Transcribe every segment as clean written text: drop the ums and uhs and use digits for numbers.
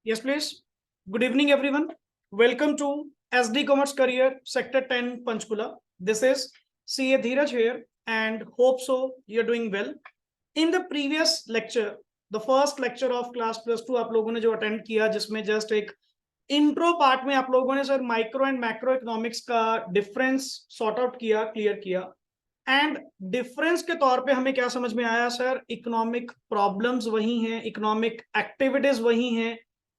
Yes, please. Good evening, everyone. Welcome to SD Commerce Career Sector 10 Panchkula. This is CA Dheeraj here and hope so you're doing well. In the previous lecture, the first lecture of class +2 आप लोगों ने जो attend किया जिसमें just एक intro part में आप लोगों ने sir micro and macro economics का डिफरेंस सॉर्ट आउट किया, क्लियर किया एंड डिफरेंस के तौर पे हमें क्या समझ में आया सर, इकोनॉमिक प्रॉब्लम्स वही हैं, इकोनॉमिक एक्टिविटीज वही हैं,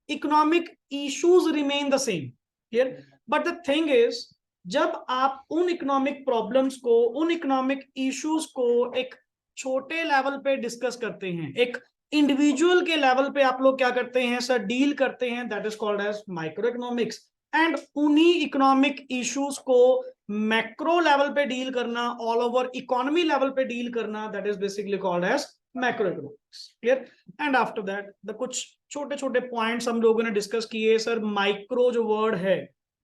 economic issues remain the same, clear. But the thing is, जब आप उन इकोनॉमिक प्रॉब्लम्स को, उन इकोनॉमिक इश्यूज को एक छोटे लेवल पे डिस्कस करते हैं, एक इंडिविजुअल के लेवल पे आप लोग क्या करते हैं सर, डील करते हैं, that is called as micro economics. And उन्हीं इकोनॉमिक इश्यूज को मैक्रो लेवल पे डील करना, ऑल ओवर इकोनॉमी लेवल पे डील करना, that is basically called as macro economics, clear. And after that the कुछ छोटे छोटे पॉइंट्स हम लोगों ने डिस्कस किए सर। माइक्रो जो वर्ड है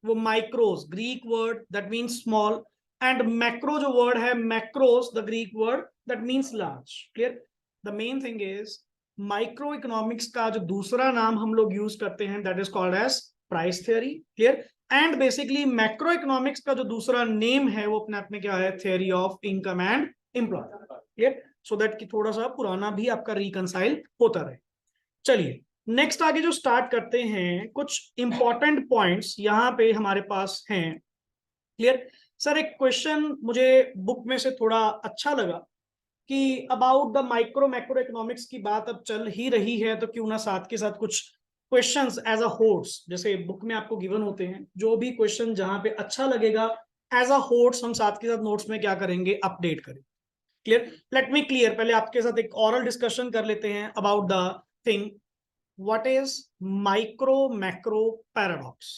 वो micros, Greek word that means small, and macro जो वर्ड है macros, the Greek word that means large, clear. The main thing is micro economics का जो दूसरा नाम हम लोग यूज करते हैं that is called as price theory, clear. And basically macro economics का जो दूसरा नेम है वो अपने आप में क्या है, theory of income and employment, clear. So that कि थोड़ा सा पुराना भी आपका रिकंसाइल होता रहे। चलिए नेक्स्ट आगे जो स्टार्ट करते हैं, कुछ इंपॉर्टेंट पॉइंट्स यहाँ पे हमारे पास हैं, क्लियर। सर एक क्वेश्चन मुझे बुक में से थोड़ा अच्छा लगा कि about the micro macro economics की बात अब चल ही रही है तो क्यों ना साथ के साथ कुछ क्वेश्चंस एज अ होट्स, जैसे बुक में आपको गिवन होते हैं, जो भी क्वेश्चन जहां पे अच्छा लगेगा एज अ होट्स हम साथ के साथ नोट्स में क्या करेंगे, अपडेट करें, क्लियर। लेट मी क्लियर, पहले आपके साथ एक ओरल डिस्कशन कर लेते हैं about the thing what is micro macro paradox.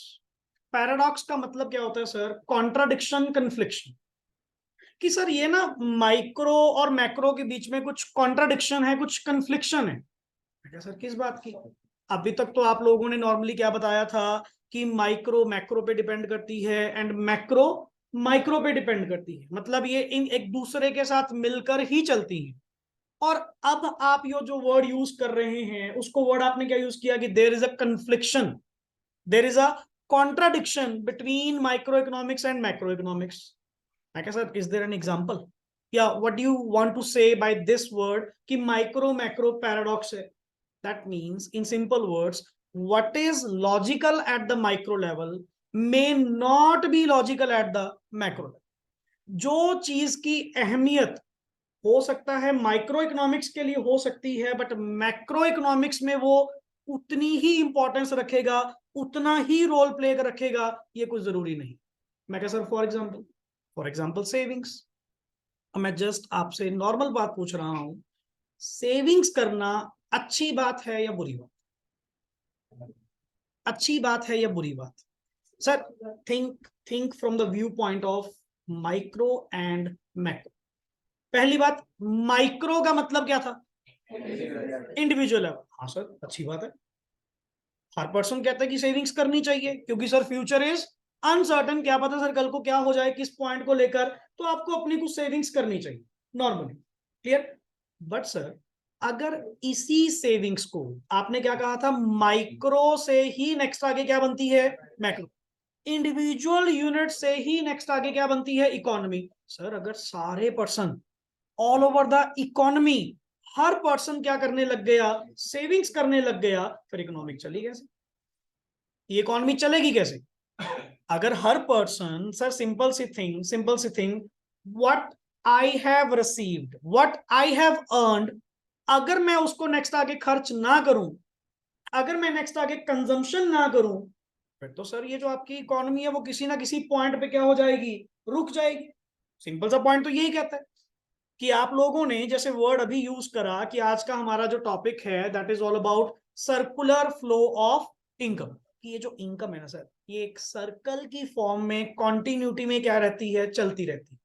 Paradox का मतलब क्या होता है सर, कॉन्ट्राडिक्शन, कन्फ्लिक्शन, कि सर ये ना माइक्रो और मैक्रो के बीच में कुछ कॉन्ट्राडिक्शन है, कुछ कन्फ्लिक्शन है। क्या सर किस बात की? अभी तक तो आप लोगों ने नॉर्मली क्या बताया था कि माइक्रो मैक्रो पे डिपेंड करती है एंड मैक्रो माइक्रो पे डिपेंड करती है, मतलब ये इन एक दूसरे के साथ मिलकर ही चलती हैं। और अब आप ये जो वर्ड यूज कर रहे हैं उसको वर्ड आपने क्या यूज किया कि there is a confliction, there is a contradiction between micro economics and macro economics. मैं कहा sir is there an example, या what do you want to say by this word कि माइक्रो मैक्रो पैराडॉक्स है? That means in simple words, what is logical at the micro level may not be logical at the macro level. जो चीज की अहमियत हो सकता है micro economics के लिए हो सकती है, बट मैक्रो इकोनॉमिक्स में वो उतनी ही इंपॉर्टेंस रखेगा, उतना ही रोल प्ले रखेगा, ये कुछ जरूरी नहीं। मैं कह सर फॉर एग्जाम्पल सेविंग्स। मैं जस्ट आपसे नॉर्मल बात पूछ रहा हूं, सेविंग्स करना अच्छी बात है या बुरी बात? अच्छी बात है या बुरी बात sir? Think think from the view point of micro and macro. पहली बात, माइक्रो का मतलब क्या था, इंडिविजुअल लेवल। हाँ सर अच्छी बात है, हर पर्सन कहता है कि सेविंग्स करनी चाहिए क्योंकि सर फ्यूचर इज अनसर्टन, क्या पता सर कल को क्या हो जाए, किस पॉइंट को लेकर, तो आपको अपनी कुछ सेविंग्स करनी चाहिए नॉर्मली, क्लियर। बट सर अगर इसी सेविंग्स को आपने क्या कहा था, माइक्रो से ही नेक्स्ट आगे क्या बनती है, मैक्रो, इंडिविजुअल यूनिट से ही नेक्स्ट आगे क्या बनती है, इकोनॉमी। सर अगर सारे person all over the economy, her person क्या करने लग गया, सेविंग्स करने लग गया, फिर इकोनॉमिक चली कैसे, ये इकोनॉमी चलेगी कैसे? अगर हर पर्सन, सर सिंपल सी thing, what I have received, what I have earned, अगर मैं उसको नेक्स्ट आगे खर्च ना करूं, अगर मैं नेक्स्ट आगे कंजम्पशन ना करूं, फिर तो सर ये जो आपकी इकोनॉमी है वो किसी ना किसी पॉइंट पे क्या हो जाएगी, रुक जाएगी। सिंपल सा पॉइंट तो यही कहता है कि आप लोगों ने जैसे वर्ड अभी यूज करा कि आज का हमारा जो टॉपिक है that is all about circular flow of income. ये जो इनकम है ना सर, ये एक सर्कल की फॉर्म में कॉन्टिन्यूटी में क्या रहती है, चलती रहती है।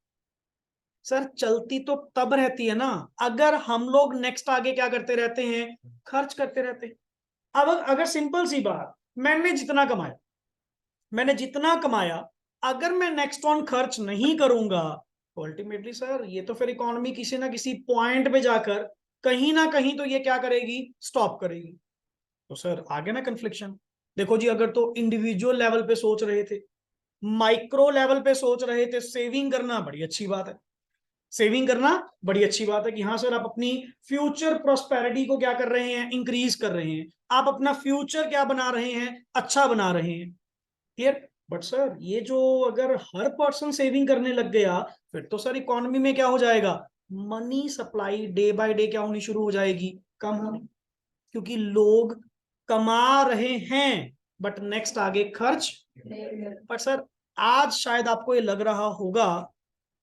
सर चलती तो तब रहती है ना अगर हम लोग नेक्स्ट आगे क्या करते रहते हैं, खर्च करते रहते हैं। अब अगर सिंपल सी बात, मैंने जितना कमाया अगर मैं नेक्स्ट ऑन खर्च नहीं करूंगा, तो अल्टीमेटली सर ये तो फिर इकोनॉमी किसी ना किसी पॉइंट पे जाकर कहीं ना कहीं तो ये क्या करेगी, स्टॉप करेगी। तो सर आगे ना कन्फ्लिक्शन। देखो जी, अगर तो इंडिविजुअल लेवल पे सोच रहे थे, माइक्रो लेवल पे सोच रहे थे, सेविंग करना बड़ी अच्छी बात है। सेविंग करना बड़ी अच्छी बात है कि हाँ सर, आप अपनी फ्यूचर प्रोस्पेरिटी को क्या कर रहे हैं, इंक्रीज कर रहे हैं। आप अपना फ्यूचर क्या बना रहे हैं, अच्छा बना रहे हैं। क्लियर। बट सर ये जो, अगर हर पर्सन सेविंग करने लग गया, फिर तो सर इकोनॉमी में क्या हो जाएगा, money supply day by day क्या होनी शुरू हो जाएगी, कम होनी। क्योंकि लोग कमा रहे हैं, बट नेक्स्ट आगे खर्च। बट सर आज शायद आपको ये लग रहा होगा,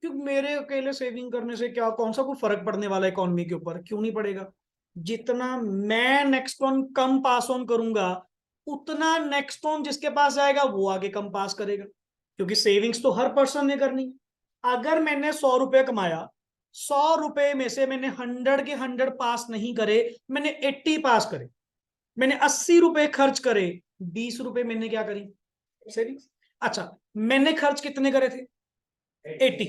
क्योंकि मेरे अकेले सेविंग करने से क्या, कौन सा कोई फर्क पड़ने वाला है इकोनॉमी के ऊपर, क्यों नहीं पड़ेगा। जितना मैं next on come pass on करूंगा, उतना नेक्स्ट ऑन जिसके पास जाएगा वो आगे कम पास करेगा। क्योंकि सेविंग्स तो हर पर्सन ने करनी है। अगर मैंने 100 रुपए कमाया, 100 रुपए में से मैंने 100 के 100 पास नहीं करे, मैंने 80 पास करे, मैंने 80 रुपए खर्च करे, 20 रुपए मैंने क्या करी, सेविंग्स। अच्छा, मैंने खर्च कितने करे थे, 80।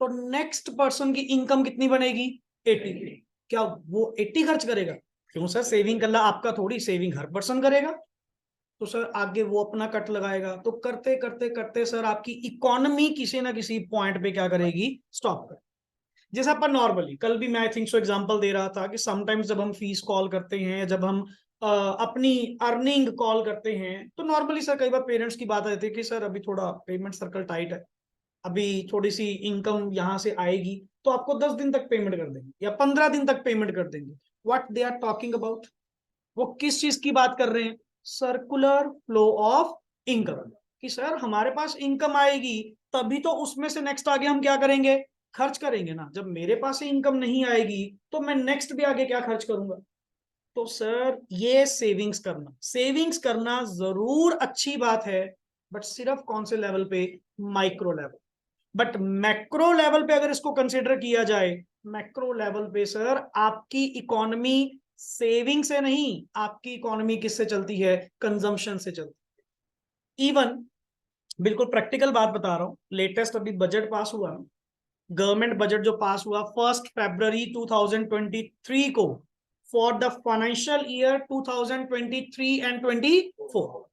तो नेक्स्ट पर्सन की इनकम कितनी बनेगी, 80। क्या वो 80 खर्च करेगा, क्यों सर, सेविंग करना आपका थोड़ी, सेविंग हर पर्सन करेगा। तो सर आगे वो अपना कट लगाएगा, तो करते करते करते सर आपकी इकोनॉमी किसी ना किसी पॉइंट पे क्या करेगी, स्टॉप कर। जैसे अपन नॉर्मली, कल भी मैं आई थिंक सो एग्जांपल दे रहा था कि समटाइम्स जब हम फीस कॉल करते हैं, जब हम अपनी अर्निंग कॉल करते हैं, तो नॉर्मली सर कई बार पेरेंट्स की बात आ जाती है कि सर अभी थोड़ा पेमेंट सर्कल टाइट है, अभी थोड़ी सी इनकम यहाँ से आएगी तो आपको 10 दिन तक पेमेंट कर देंगे या 15 दिन तक पेमेंट कर देंगे। What they are talking about, वो किस चीज की बात कर रहे हैं, सर्कुलर फ्लो ऑफ इनकम। कि सर हमारे पास इनकम आएगी, तभी तो उसमें से नेक्स्ट आगे हम क्या करेंगे, खर्च करेंगे ना। जब मेरे पास से इनकम नहीं आएगी, तो मैं नेक्स्ट भी आगे क्या खर्च करूंगा। तो सर ये सेविंग्स करना जरूर अच्छी बात है, बट सिर्फ कौन से लेवल पे, micro level. But macro level पे अगर इसको कंसिडर किया जाए, मैक्रो लेवल पे सर आपकी इकोनॉमी सेविंग से नहीं, आपकी इकोनॉमी किससे चलती है, कंजम्पशन से चलती है। इवन बिल्कुल प्रैक्टिकल बात बता रहा हूं, लेटेस्ट अभी बजट पास हुआ ना, गवर्नमेंट बजट जो पास हुआ 1 फरवरी 2023 को, for the financial year 2023 and 24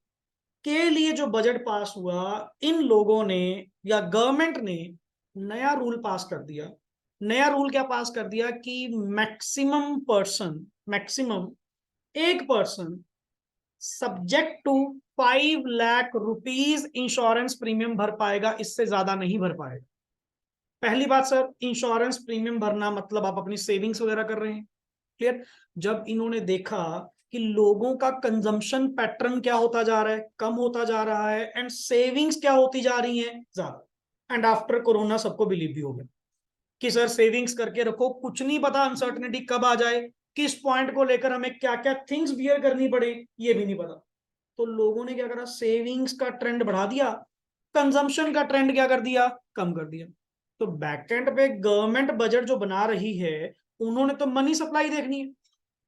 के लिए जो बजट पास हुआ, इन लोगों ने या गवर्नमेंट ने नया रूल पास कर दिया। नया रूल क्या पास कर दिया कि मैक्सिमम एक person subject to 5 lakh rupees insurance premium भर पाएगा, इससे ज्यादा नहीं भर पाएगा। पहली बात सर, इंश्योरेंस प्रीमियम भरना मतलब आप अपनी सेविंग्स वगैरह कर रहे हैं। क्लियर। जब इन्होंने देखा कि लोगों का कंजम्पशन पैटर्न क्या होता जा रहा है, कम होता जा रहा है, एंड सेविंग्स क्या होती जा रही हैं, ज्यादा। एंड आफ्टर कोरोना सबको बिलीव भी हो गया कि सर सेविंग्स करके रखो, कुछ नहीं पता अनसर्टनिटी कब आ जाए, किस पॉइंट को लेकर हमें क्या क्या थिंग्स बियर करनी पड़े, ये भी नहीं पता। तो लोगों ने क्या करा, सेविंग्स का ट्रेंड बढ़ा दिया, कंजम्पशन का ट्रेंड क्या कर दिया, कम कर दिया। तो बैकएंड पे गवर्नमेंट बजट जो बना रही है, उन्होंने तो मनी सप्लाई देखनी है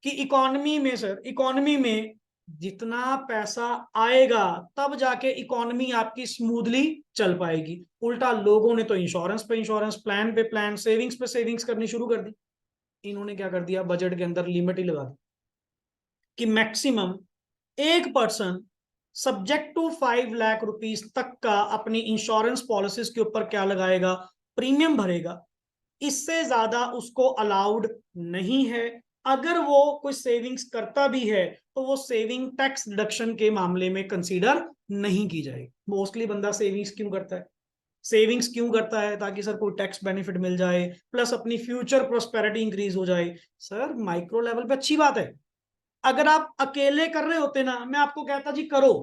कि इकोनॉमी में सर, इकोनॉमी में जितना पैसा आएगा तब जाके इकोनॉमी आपकी स्मूथली चल पाएगी। उल्टा लोगों ने तो इंश्योरेंस पे इंश्योरेंस, प्लान पे प्लान, सेविंग्स पे सेविंग्स करनी शुरू कर दी। इन्होंने क्या कर दिया, बजट के अंदर लिमिट ही लगा दी कि मैक्सिमम एक person subject to 5 lakh rupees तक का अपनी इंश्योरेंस पॉलिसीज के ऊपर क्या लगाएगा, प्रीमियम भरेगा। इससे ज्यादा उसको अलाउड नहीं है। अगर वो कोई सेविंग्स करता भी है, तो वो सेविंग टैक्स डिडक्शन के मामले में कंसीडर नहीं की जाएगी। मोस्टली बंदा सेविंग्स क्यों करता है, सेविंग्स क्यों करता है, ताकि सर कोई टैक्स बेनिफिट मिल जाए, प्लस अपनी फ्यूचर प्रोस्पेरिटी इंक्रीज हो जाए। सर माइक्रो लेवल पे अच्छी बात है, अगर आप अकेले कर रहे होते ना, मैं आपको कहता जी करो,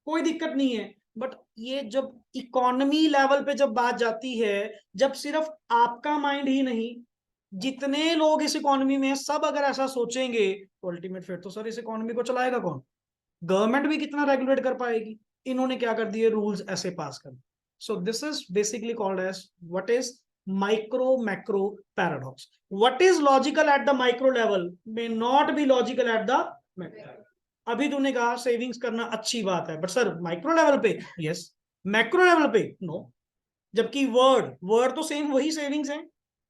कोई दिक्कत नहीं है। बट ये जब इकोनॉमी लेवल पे जब बात जाती है, जब सिर्फ आपका माइंड ही नहीं, जितने लोग इस इकोनॉमी में सब अगर ऐसा सोचेंगे, तो अल्टीमेट फिर तो सर इस इकोनॉमी को चलाएगा कौन, गवर्नमेंट भी कितना रेगुलेट कर पाएगी। इन्होंने क्या कर दिए, रूल्स ऐसे पास कर। So this is basically called as what is micro macro paradox. What is logical at the micro level may not be logical at the macro. अभी तूने कहा सेविंग्स करना अच्छी बात है, बट सर माइक्रो लेवल पे yes, macro level पे no. जबकि वर्ड वर्ड तो सेम वही सेविंग्स है,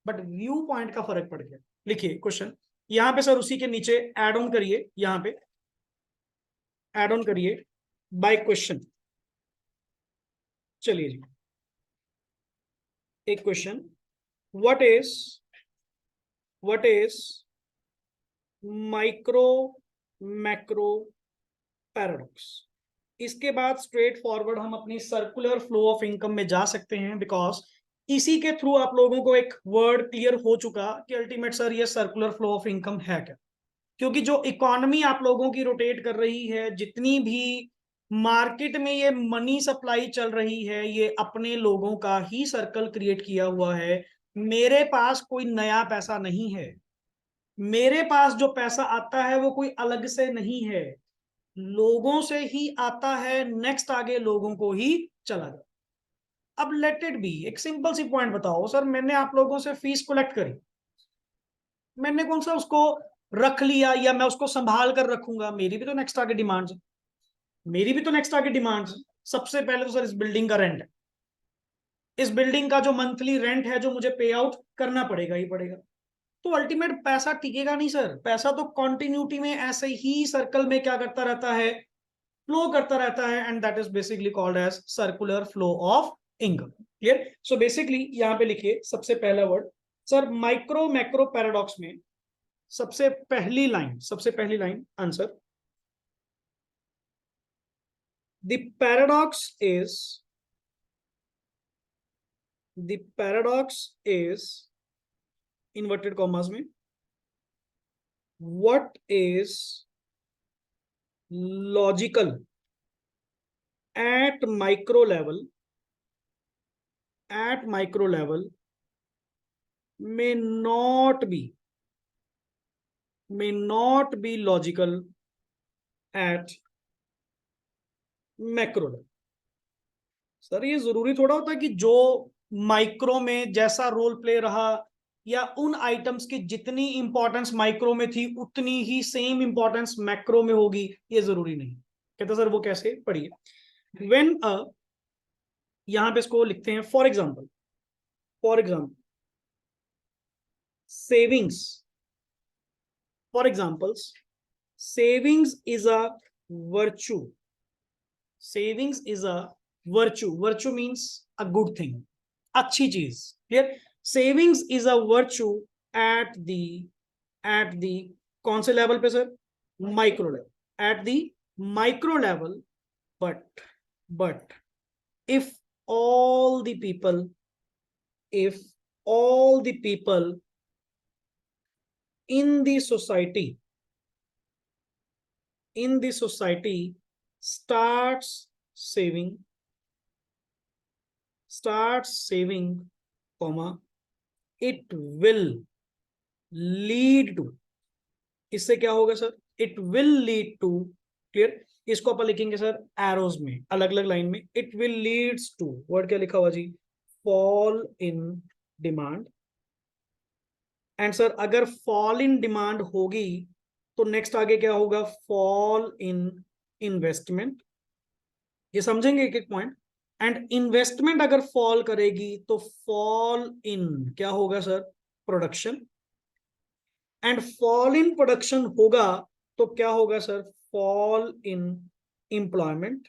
बट व्यू पॉइंट का फर्क पड़ गया। लिखिए क्वेश्चन यहाँ पे सर, उसी के नीचे एड ऑन करिए यहाँ पे एड ऑन करिए बाय क्वेश्चन। चलिए जी, एक question, what is micro macro paradox. इसके बाद स्ट्रेट फॉरवर्ड हम अपनी सर्कुलर फ्लो ऑफ इनकम में जा सकते हैं, बिकॉज इसी के थ्रू आप लोगों को एक वर्ड क्लियर हो चुका कि अल्टीमेट सर ये सर्कुलर फ्लो ऑफ इनकम है क्या। क्योंकि जो इकोनॉमी आप लोगों की रोटेट कर रही है, जितनी भी मार्केट में ये मनी सप्लाई चल रही है, ये अपने लोगों का ही सर्कल क्रिएट किया हुआ है। मेरे पास कोई नया पैसा नहीं है, मेरे पास जो पैसा आता है वो कोई अलग से नहीं है, लोगों से ही आता है, नेक्स्ट आगे लोगों को ही चला जाता। अब लेट इट बी, एक सिंपल सी पॉइंट बताओ सर, मैंने आप लोगों से फीस कलेक्ट करी, मैंने कौन सा उसको रख लिया या मैं उसको संभाल कर रखूंगा, मेरी भी तो नेक्स्ट आगे डिमांड्स है, मेरी भी तो नेक्स्ट आगे डिमांड्स है। सबसे पहले तो सर इस बिल्डिंग का रेंट है, इस बिल्डिंग का जो मंथली रेंट है जो मुझे पे आउट करना पड़ेगा ही पड़ेगा। तो अल्टीमेट पैसा टिकेगा नहीं सर, पैसा तो कॉन्टिन्यूटी में ऐसे ही सर्कल में क्या करता रहता है, फ्लो करता रहता है, and that is basically called as circular flow of income. Clear. So basically यहां पे लिखिए सबसे पहला word sir, micro macro paradox में सबसे पहली line answer, the paradox is inverted commas में, what is logical at micro level may not be logical at macro level। Sir ये जरूरी थोड़ा होता है कि जो माइक्रो में जैसा रोल प्ले रहा या उन आइटम्स की जितनी इंपॉर्टेंस माइक्रो में थी उतनी ही सेम इंपॉर्टेंस मैक्रो में होगी, ये जरूरी नहीं। कहते सर वो कैसे, पढ़िए। व्हेन यहां पे इसको लिखते हैं for example savings, for examples, savings is a virtue, virtue means a good thing, अच्छी चीज। Clear. Savings is a virtue at the कौन से लेवल पे sir, micro level, at the micro level. But if all the people if all the people in the society starts saving, comma, it will lead to, इससे क्या होगा sir, it will lead to. Clear. इसको अपन लिखेंगे sir arrows में, अलग अलग line में, it will leads to, word क्या लिखा हुआ जी, fall in demand. And sir अगर फॉल इन डिमांड होगी तो नेक्स्ट आगे क्या होगा, फॉल इन इन्वेस्टमेंट। ये समझेंगे एक एक पॉइंट। एंड इन्वेस्टमेंट अगर फॉल करेगी तो फॉल इन क्या होगा sir, production. And fall in production होगा तो क्या होगा sir, fall in employment.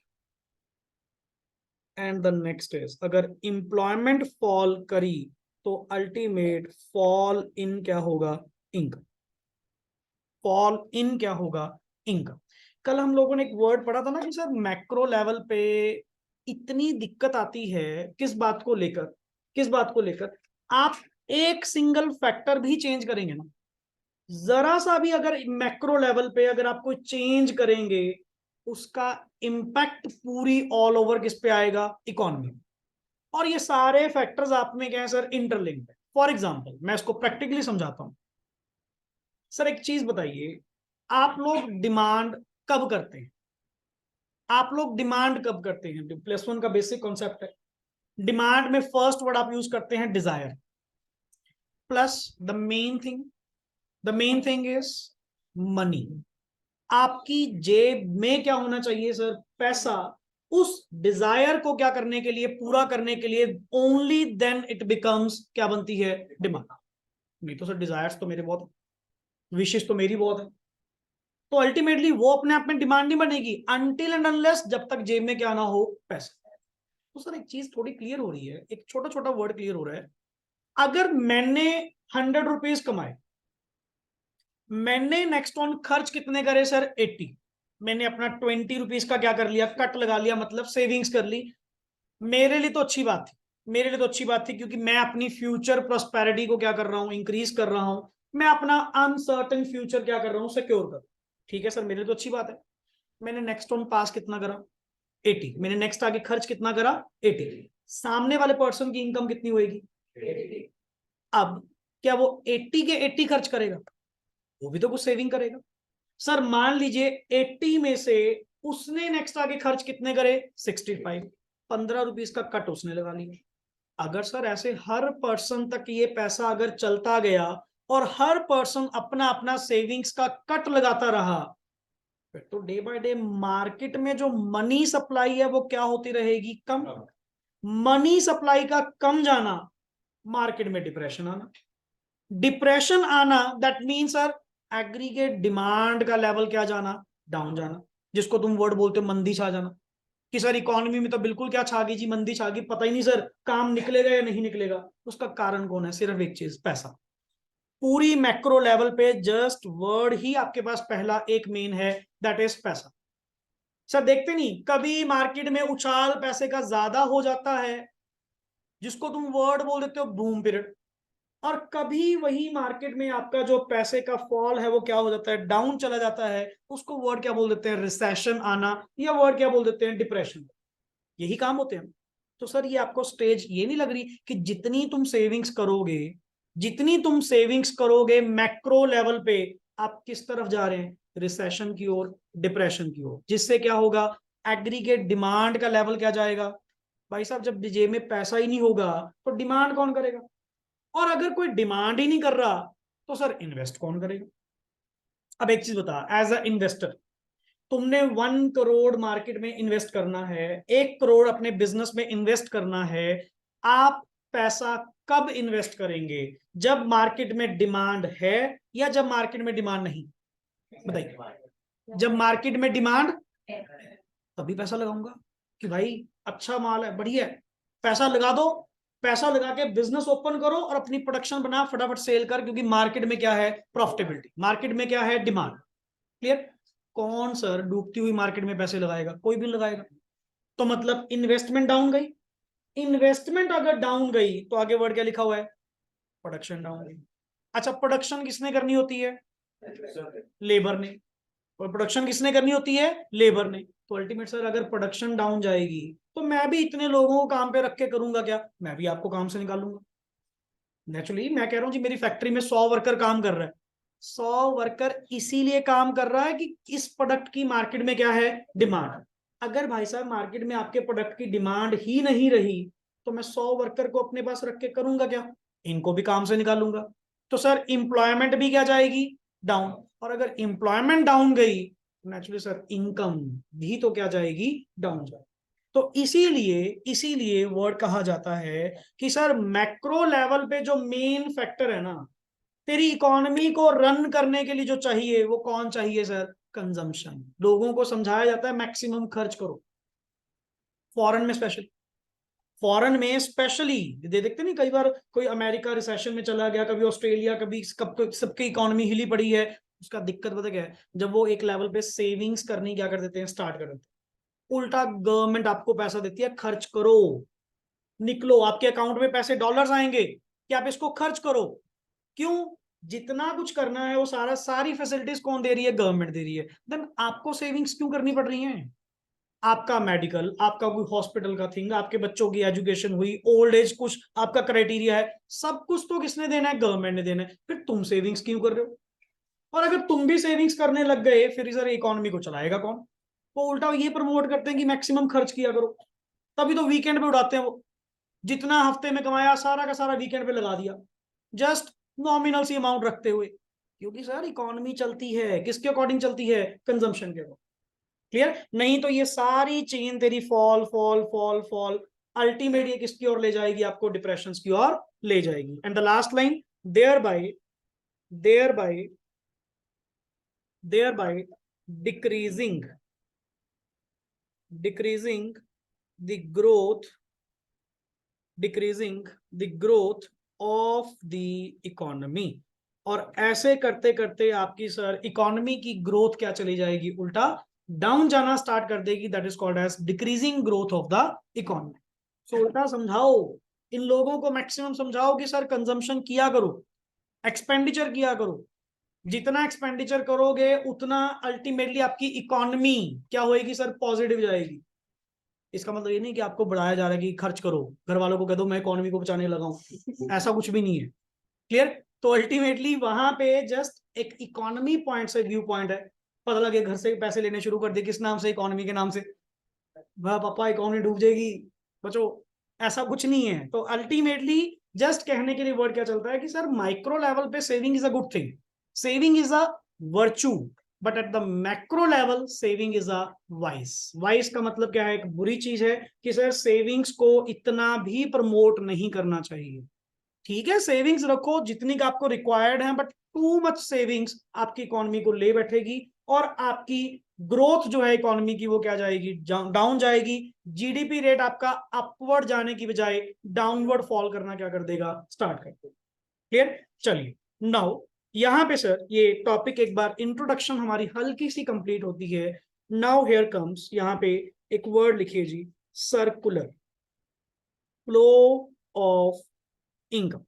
And the next is, अगर एम्प्लॉयमेंट फॉल करी तो अल्टीमेट फॉल इन क्या होगा, इनकम। इनकम। कल हम लोगों ने एक वर्ड पढ़ा था ना कि सर मैक्रो लेवल पे इतनी दिक्कत आती है, किस बात को लेकर आप एक सिंगल फैक्टर भी चेंज करेंगे ना, जरा सा भी अगर मैक्रो लेवल पे अगर आप कोई चेंज करेंगे, उसका इंपैक्ट पूरी ऑल ओवर किस पे आएगा, इकोनॉमी। और ये सारे फैक्टर्स आप में क्या है सर, इंटरलिंक्ड है। फॉर एग्जांपल मैं इसको प्रैक्टिकली समझाता हूं। सर एक चीज बताइए, आप लोग डिमांड कब करते हैं, +1 का बेसिक कॉन्सेप्ट है। डिमांड में फर्स्ट वर्ड आप यूज करते हैं desire, plus the main thing is money. आपकी जेब में क्या होना चाहिए सर, पैसा। उस डिजायर को क्या करने के लिए, पूरा करने के लिए, ओनली देन इट बिकम्स क्या बनती है, डिमांड। नहीं तो सर डिजायर्स तो मेरे बहुत, विशेष तो मेरी बहुत है, तो अल्टीमेटली वो अपने आप में डिमांड नहीं बनेगी अनटिल एंड अनलेस जब तक जेब में क्या ना हो, पैसा। तो सर एक चीज थोड़ी क्लियर हो रही है, एक छोटा छोटा वर्ड क्लियर हो रहा है। अगर मैंने 100 रुपीज कमाए, मैंने नेक्स्ट ऑन खर्च कितने करे सर? 80। मैंने अपना 20 रुपीज का क्या कर लिया, कट लगा लिया, मतलब सेविंग्स कर ली। मेरे लिए तो अच्छी बात थी, मेरे लिए तो अच्छी बात थी, क्योंकि मैं अपनी फ्यूचर प्रोस्पेरिटी को क्या कर रहा हूं, इंक्रीज कर रहा हूं। मैं अपना अनसर्टेन फ्यूचर क्या कर रहा हूं, सिक्योर कर। ठीक है सर, मेरे लिए तो अच्छी बात है। मैंने नेक्स्ट ऑन पास कितना करा? 80। मैंने नेक्स्ट आगे खर्च कितना करा? 80। सामने वाले पर्सन की इनकम कितनी होगी? 80। अब क्या वो 80 के 80 खर्च करेगा? वो भी तो कुछ सेविंग करेगा। सर मान लीजिए 80 में से उसने नेक्स्ट आगे खर्च कितने करे? 65। 15 रुपीज का कट उसने लगा लिया। अगर सर ऐसे हर पर्सन तक ये पैसा अगर चलता गया और हर पर्सन अपना अपना सेविंग्स का कट लगाता रहा, फिर तो डे बाय डे मार्केट में जो मनी सप्लाई है वो क्या होती रहेगी? कम। मनी सप्लाई का कम जाना, मार्केट में डिप्रेशन आना। डिप्रेशन आना that mean sir aggregate demand का लेवल क्या जाना? डाउन जाना। जिसको तुम वर्ड बोलते हो मंदी छा जाना, कि सर इकोनॉमी में तो बिल्कुल क्या छा गई जी, मंदी छा गई, पता ही नहीं सर काम निकलेगा या नहीं निकलेगा। उसका कारण कौन है? सिर्फ एक चीज, पैसा। पूरी मैक्रो लेवल पे जस्ट वर्ड ही आपके पास पहला एक मेन है, दैट इज पैसा। सर देखते नहीं कभी मार्केट में उछाल पैसे का ज्यादा हो जाता है, जिसको तुम वर्ड बोल देते हो बूम पीरियड, और कभी वही मार्केट में आपका जो पैसे का फॉल है वो क्या हो जाता है? डाउन चला जाता है। उसको वर्ड क्या बोल देते हैं? रिसेशन आना, या वर्ड क्या बोल देते हैं? डिप्रेशन। यही काम होते हैं। तो सर ये आपको स्टेज ये नहीं लग रही कि जितनी तुम सेविंग्स करोगे, जितनी तुम सेविंग्स करोगे मैक्रो लेवल पे, आप किस तरफ जा रहे हैं? रिसेशन की ओर, डिप्रेशन की ओर। जिससे क्या होगा? एग्रीगेट डिमांड का लेवल क्या जाएगा? भाई साहब जब जेब में पैसा ही नहीं होगा तो डिमांड कौन करेगा? और अगर कोई डिमांड ही नहीं कर रहा तो सर इन्वेस्ट कौन करेगा? अब एक चीज बता, एज अ इन्वेस्टर तुमने 1 करोड़ मार्केट में इन्वेस्ट करना है, 1 करोड़ अपने बिजनेस में इन्वेस्ट करना है। आप पैसा कब इन्वेस्ट करेंगे? जब मार्केट में डिमांड है या जब मार्केट में डिमांड नहीं? बताइए। जब मार्केट में डिमांड तभी पैसा लगाऊंगा, कि भाई अच्छा माल है, बढ़िया है, पैसा लगा दो। पैसा लगा के बिजनेस ओपन करो और अपनी प्रोडक्शन बना, फटाफट सेल कर, क्योंकि मार्केट में क्या है? प्रॉफिटेबिलिटी। मार्केट में क्या है? डिमांड। क्लियर? कौन सर डूबती हुई मार्केट में पैसे लगाएगा? कोई भी लगाएगा। तो मतलब इन्वेस्टमेंट डाउन गई। इन्वेस्टमेंट अगर डाउन गई तो आगे वर्ड क्या लिखा हुआ है? प्रोडक्शन डाउन गई। अच्छा प्रोडक्शन किसने करनी होती है? लेबर ने। और प्रोडक्शन किसने करनी होती है? लेबर ने। तो अल्टीमेट सर अगर प्रोडक्शन डाउन जाएगी तो मैं भी इतने लोगों को काम पे रख के करूंगा क्या? मैं भी आपको काम से निकालूंगा। नेचुरली मैं कह रहा हूं जी, मेरी फैक्ट्री में 100 वर्कर काम कर रहा है। 100 वर्कर इसीलिए काम कर रहा है कि इस प्रोडक्ट की मार्केट में क्या है? डिमांड। अगर भाई साहब मार्केट में आपके प्रोडक्ट की डिमांड ही नहीं रही तो मैं 100 वर्कर को अपने पास रख के करूंगा क्या? इनको भी काम से निकालूंगा। तो सर इंप्लॉयमेंट भी क्या जाएगी? डाउन। और अगर इंप्लॉयमेंट डाउन गई तो नेचुरली सर इनकम भी तो क्या जाएगी? डाउन जाएगी। तो इसीलिए इसीलिए वर्ड कहा जाता है कि सर मैक्रो लेवल पे जो मेन फैक्टर है ना, तेरी इकोनॉमी को रन करने के लिए जो चाहिए वो कौन चाहिए सर? कंजम्पशन। लोगों को समझाया जाता है मैक्सिमम खर्च करो। फॉरेन में स्पेशल, फॉरेन में स्पेशली दे देखते नहीं, कई बार कोई अमेरिका रिसेशन में चला गया, कभी ऑस्ट्रेलिया, कभी कब सबकी इकोनॉमी हिली पड़ी है। उसका दिक्कत पता क्या है? जब वो एक लेवल पे सेविंग्स करनी क्या कर देते हैं? स्टार्ट कर देते हैं। उल्टा गवर्नमेंट आपको पैसा देती है, खर्च करो, निकलो, आपके अकाउंट में पैसे डॉलर्स आएंगे कि आप इसको खर्च करो। क्यों? जितना कुछ करना है वो सारा, सारी फैसिलिटीज कौन दे रही है? गवर्नमेंट दे रही है। देन आपको सेविंग्स क्यों करनी पड़ रही है? आपका मेडिकल, आपका कोई हॉस्पिटल का थिंग, आपके बच्चों की एजुकेशन हुई, ओल्ड एज कुछ आपका क्राइटेरिया है, सब कुछ तो किसने देना है? गवर्नमेंट ने देना है। फिर तुम सेविंग्स क्यों कर रहे हो? और अगर तुम भी सेविंग्स करने लग गए फिर सर इकोनॉमी को चलाएगा कौन? वो उल्टा ये प्रमोट करते हैं कि मैक्सिमम खर्च किया करो। तभी तो वीकेंड पे उड़ाते हैं वो। जितना हफ्ते में कमाया सारा का सारा वीकेंड पे लगा दिया, जस्ट नॉमिनल सी अमाउंट रखते हुए। क्योंकि सर इकोनॉमी चलती है किसके अकॉर्डिंग? चलती है कंजम्पशन के अकॉर्डिंग। क्लियर? नहीं तो ये सारी चेन तेरी fall fall fall fall, ultimate ये किसकी ओर ले जाएगी? आपको डिप्रेशन की ओर ले जाएगी। And the last line, thereby, thereby, thereby decreasing the growth of the economy। और ऐसे करते करते आपकी सर इकोनॉमी की ग्रोथ क्या चली जाएगी, उल्टा डाउन जाना स्टार्ट कर देगी। That is called as decreasing growth of the economy. So उल्टा समझाओ इन लोगों को, मैक्सिमम समझाओ कि सर कंजम्पशन किया करो, एक्सपेंडिचर किया करो। जितना एक्सपेंडिचर करोगे उतना अल्टीमेटली आपकी इकोनॉमी क्या होएगी सर, पॉजिटिव जाएगी। इसका मतलब ये नहीं कि आपको बढ़ाया जा रहा है कि खर्च करो, घर वालों को कह दो मैं इकोनॉमी को बचाने लगा हूं, ऐसा कुछ भी नहीं है। क्लियर? तो अल्टीमेटली वहां पे जस्ट एक इकोनॉमी पॉइंट से व्यू पॉइंट है। पता लगे घर से पैसे लेने शुरू कर दे, किस नाम से, इकोनॉमी के नाम से, वाह पापा इकोनॉमी डूब जाएगी बचो, ऐसा कुछ नहीं है। तो अल्टीमेटली जस्ट कहने के लिए वर्ड क्या चलता है कि सर माइक्रो लेवल पे saving is a good thing, saving is a virtue, but at the macro level saving is a vice. Vice का मतलब क्या है, एक बुरी चीज है कि सर सेविंग्स को इतना भी प्रमोट नहीं करना चाहिए। ठीक है, सेविंग्स रखो जितनी का आपको रिक्वायर्ड है, बट टू मच सेविंग्स आपकी इकोनॉमी को ले बैठेगी और आपकी ग्रोथ जो है इकोनॉमी की वो क्या जाएगी, डाउन जाएगी। जीडीपी रेट आपका अपवर्ड जाने की बजाय डाउनवर्ड फॉल करना क्या कर देगा, स्टार्ट कर देगा। क्लियर? चलिए नाउ यहां पे सर ये टॉपिक एक बार इंट्रोडक्शन हमारी हल्की सी कंप्लीट होती है। नाउ हियर कम्स, यहां पे एक वर्ड लिखिए जी, circular flow of income.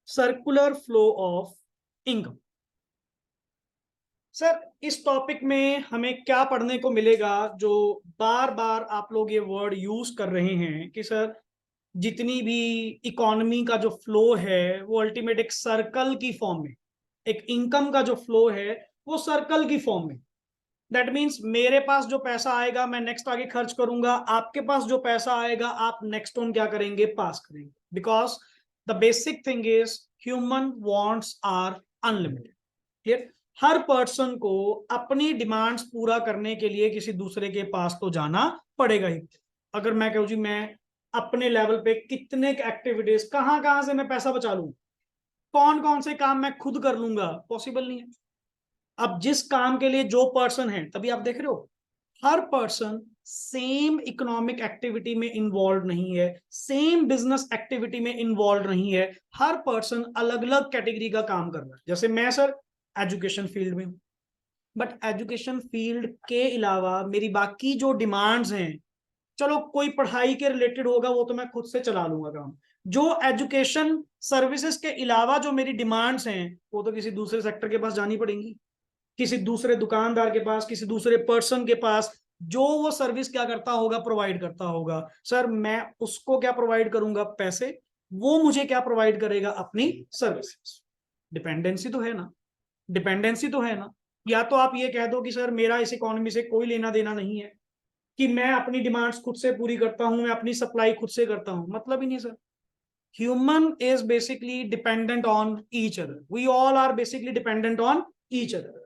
Circular flow of income. Sir इस टॉपिक में हमें क्या पढ़ने को मिलेगा, जो बार बार आप लोग ये वर्ड यूज कर रहे हैं कि सर जितनी भी इकोनॉमी का जो फ्लो है वो अल्टीमेट एक सर्कल की फॉर्म में, एक इनकम का जो फ्लो है वो सर्कल की फॉर्म में। दैट मीन्स मेरे पास जो पैसा आएगा मैं नेक्स्ट आगे खर्च करूंगा, आपके पास जो पैसा आएगा आप नेक्स्ट ऑन क्या करेंगे, पास करेंगे। Because the basic thing is human wants are unlimited. Clear? हर पर्सन को अपनी डिमांड्स पूरा करने के लिए किसी दूसरे के पास तो जाना पड़ेगा ही। अगर मैं कहूँ जी मैं अपने लेवल पे कितने एक्टिविटीज, कहां कहां से मैं पैसा बचा लूं, कौन कौन से काम मैं खुद कर लूंगा, पॉसिबल नहीं है। अब जिस काम के लिए जो पर्सन है, तभी आप देख रहे हो हर पर्सन सेम इकोनॉमिक एक्टिविटी में इन्वॉल्व नहीं है, सेम बिजनेस एक्टिविटी में इन्वॉल्व नहीं है। हर पर्सन अलग अलग कैटेगरी का काम कर रहा है। जैसे मैं सर एजुकेशन फील्ड में हूं, बट एजुकेशन फील्ड के अलावा मेरी बाकी जो डिमांड्स हैं, चलो कोई पढ़ाई के रिलेटेड होगा वो तो मैं खुद से चला लूंगा काम। जो एजुकेशन सर्विसेज के अलावा जो मेरी डिमांड्स हैं वो तो किसी दूसरे सेक्टर के पास जानी पड़ेंगी, किसी दूसरे दुकानदार के पास, किसी दूसरे पर्सन के पास, जो वो सर्विस क्या करता होगा, प्रोवाइड करता होगा। सर मैं उसको क्या प्रोवाइड करूंगा, पैसे, वो मुझे क्या प्रोवाइड करेगा, अपनी सर्विसेज। डिपेंडेंसी तो है ना, डिपेंडेंसी तो है ना। या तो आप ये कह दो कि सर मेरा इस इकोनॉमी से कोई लेना देना नहीं है, कि मैं अपनी डिमांड्स खुद से पूरी करता हूं, मैं अपनी सप्लाई खुद से करता हूं, मतलब ही नहीं sir. Human is basically dependent on each other, we all are basically dependent on each other.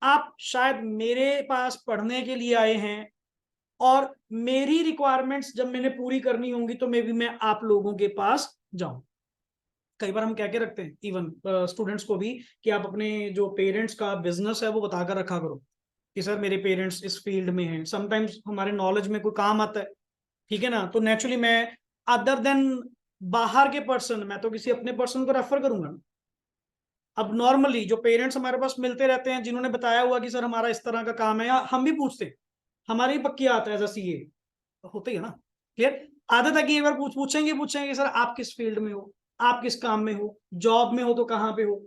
आप शायद मेरे पास पढ़ने के लिए आए हैं और मेरी रिक्वायरमेंट्स जब मैंने पूरी करनी होंगी तो मे भी मैं आप लोगों के पास जाऊं। कई बार हम कह के रखते हैं इवन स्टूडेंट्स को भी कि आप अपने जो पेरेंट्स का बिजनेस है वो बताकर रखा करो कि सर मेरे पेरेंट्स इस फील्ड में हैं। समटाइम्स हमारे नॉलेज में कोई काम आता है, ठीक है ना, तो नेचुरली मैं अदर देन बाहर के पर्सन, मैं तो किसी अपने पर्सन को रेफर करूंगा ना। अब नॉर्मली जो पेरेंट्स हमारे पास मिलते रहते हैं जिन्होंने बताया हुआ कि सर हमारा इस तरह का काम है, या हम भी पूछते हैं, हमारी पक्की आता है एज अ सीए, होते ही है ना। क्लियर? आदत है कि एक बार पूछेंगे सर आप किस फील्ड में हो, आप किस काम में हो, जॉब में हो तो कहाँ पे हो।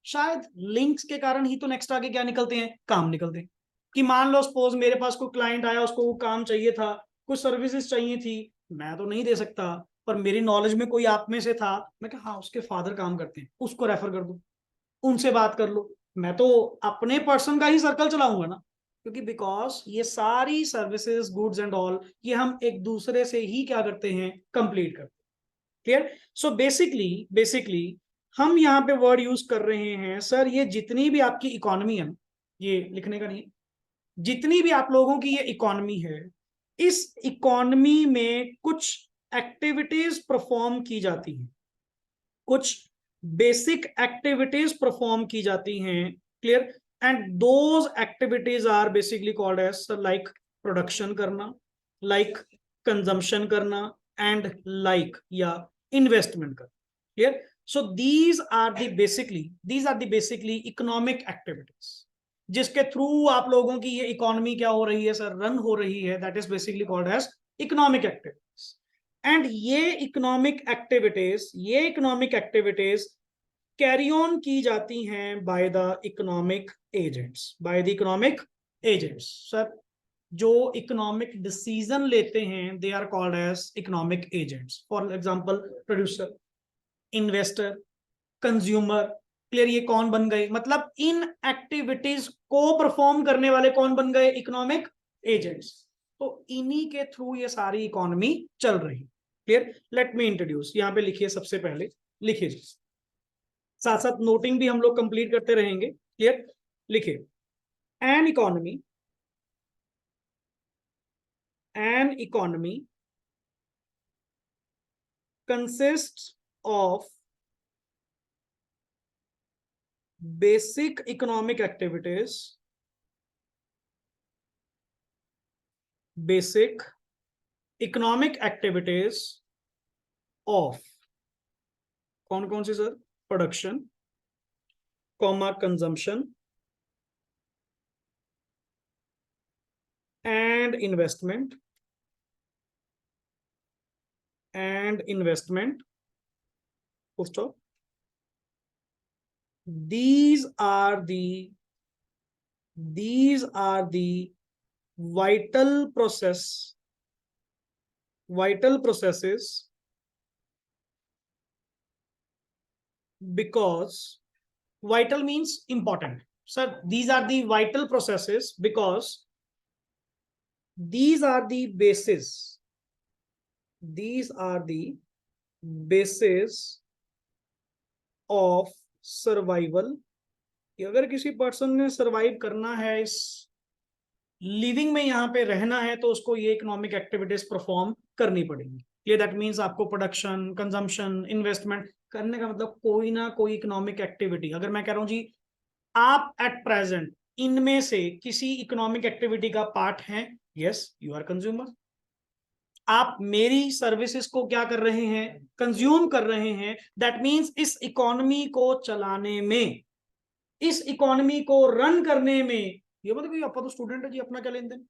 शायद लिंक्स के कारण ही तो नेक्स्ट आगे क्या निकलते हैं, काम निकलते हैं। कि मान लो सपोज मेरे पास कोई क्लाइंट आया, उसको वो काम चाहिए था, कुछ सर्विसेज चाहिए थी, मैं तो नहीं दे सकता, पर मेरी नॉलेज में कोई आप में से था, मैं कहा हाँ उसके फादर काम करते हैं, उसको रेफर कर दूं, उनसे बात कर लो। मैं तो अपने पर्सन का ही सर्कल चलाऊंगा ना, क्योंकि बिकॉज ये सारी सर्विसेज गुड्स एंड ऑल ये हम एक दूसरे से ही क्या करते हैं, कंप्लीट करते हैं। क्लियर? सो बेसिकली हम यहाँ पे वर्ड यूज कर रहे हैं सर, ये जितनी भी आपकी इकोनॉमी है, ये लिखने का नहीं, जितनी भी आप लोगों की ये इकोनॉमी है, इस इकोनॉमी में कुछ एक्टिविटीज परफॉर्म की जाती हैं, कुछ बेसिक एक्टिविटीज परफॉर्म की जाती हैं। Clear? And those activities are basically called as like production करना, लाइक कंजम्पशन करना, एंड लाइक या इन्वेस्टमेंट करना. Clear? So these are the basically economic activities जिसके थ्रू आप लोगों की ये इकोनॉमी क्या हो रही है सर, रन हो रही है. That is basically called as economic activities. And ये इकोनॉमिक एक्टिविटीज कैरी ऑन की जाती हैं by the economic agents. Sir जो इकोनॉमिक डिसीजन लेते हैं they are called as economic agents. For example producer, investor, consumer. Clear? ये कौन बन गए? मतलब इन एक्टिविटीज को परफॉर्म करने वाले कौन बन गए? Economic agents. तो इन्हीं के थ्रू ये सारी इकोनॉमी चल रही. क्लियर? Let me introduce. यहां पे लिखिए, सबसे पहले लिखिए, साथ साथ नोटिंग भी हम लोग कंप्लीट करते रहेंगे. क्लियर? लिखिए, an economy consists of basic economic activities, of कौन कौन सी sir? Production, consumption and investment full stop. These are the vital processes because vital means important. Sir, these are the vital processes because these are the basis of survival. अगर किसी person ने survive करना है, इस living में यहाँ पे रहना है, तो उसको ये इकोनॉमिक एक्टिविटीज परफॉर्म करनी पड़ेगी. ये दैट मीन्स आपको प्रोडक्शन, कंजम्पशन, इन्वेस्टमेंट करने का मतलब कोई ना कोई इकोनॉमिक एक्टिविटी. अगर मैं कह रहा हूँ जी आप एट प्रेजेंट इनमें से किसी इकोनॉमिक एक्टिविटी का पार्ट हैं, यस यू आर कंज्यूमर. आप मेरी सर्विसेज को क्या कर रहे हैं? कंज्यूम कर रहे हैं. दैट मीन्स इस इकोनॉमी को चलाने में, इस इकोनॉमी को रन करने में, ये मतलब कि आपका तो स्टूडेंट है जी, अपना क्या लेन देन?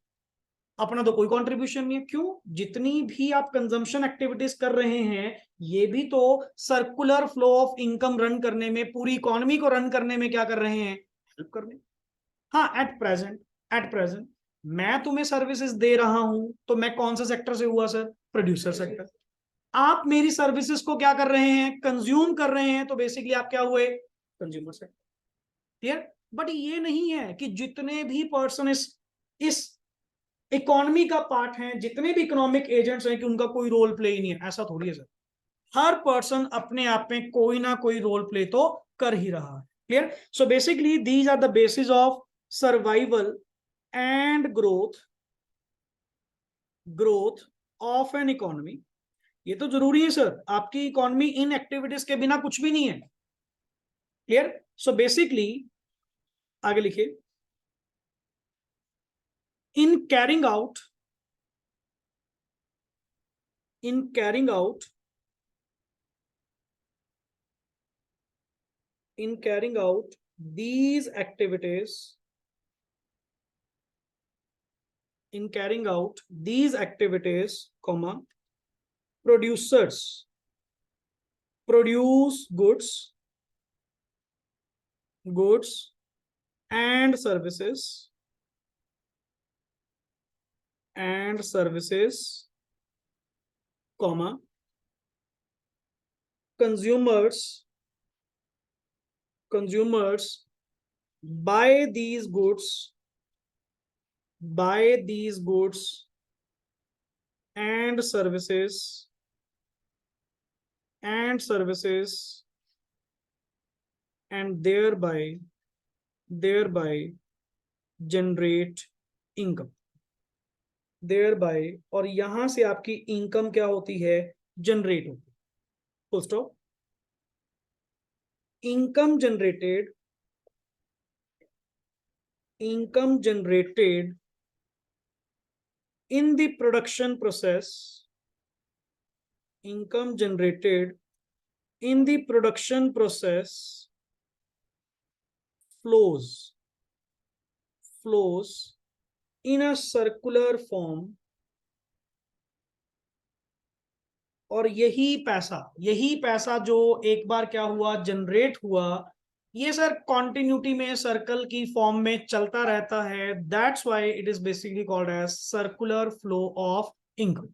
अपना तो कोई कंट्रीब्यूशन नहीं है. क्यों? जितनी भी आप कंजम्पशन एक्टिविटीज कर रहे हैं, ये भी तो circular flow of income run करने में, पूरी इकोनॉमी को रन करने में क्या कर रहे हैं? हेल्प करने. हाँ, एट प्रेजेंट मैं तुम्हें सर्विसेज दे रहा हूं, तो मैं कौन सा सेक्टर से हुआ सर? Producer sector. आप मेरी सर्विसेज को क्या कर रहे हैं? कंज्यूम कर रहे हैं, तो बेसिकली आप क्या हुए? Consumer sector. क्लियर? बट ये नहीं है कि जितने भी पर्सन इस इकोनॉमी का पार्ट हैं, जितने भी इकोनॉमिक एजेंट्स हैं, कि उनका कोई रोल प्ले ही नहीं है. ऐसा थोड़ी है सर. हर पर्सन अपने आप में कोई ना कोई रोल प्ले तो कर ही रहा है. Clear? So basically these are the basis of survival and growth of an economy. ये तो जरूरी है सर. आपकी इकोनॉमी इन एक्टिविटीज के बिना कुछ भी नहीं है. क्लियर? सो बेसिकली आगे लिखिए, in carrying out these activities, comma, producers produce goods and services, comma, consumers buy these goods and services and thereby generate income. thereby, और यहां से आपकी इनकम क्या होती है? जनरेट होती है. Full stop. income generated income generated in the production process, income generated in the production process flows in a circular form, और यही पैसा जो एक बार क्या हुआ, जनरेट हुआ, ये सर कॉन्टिन्यूटी में सर्कल की फॉर्म में चलता रहता है. That's why it is basically called as circular flow of income.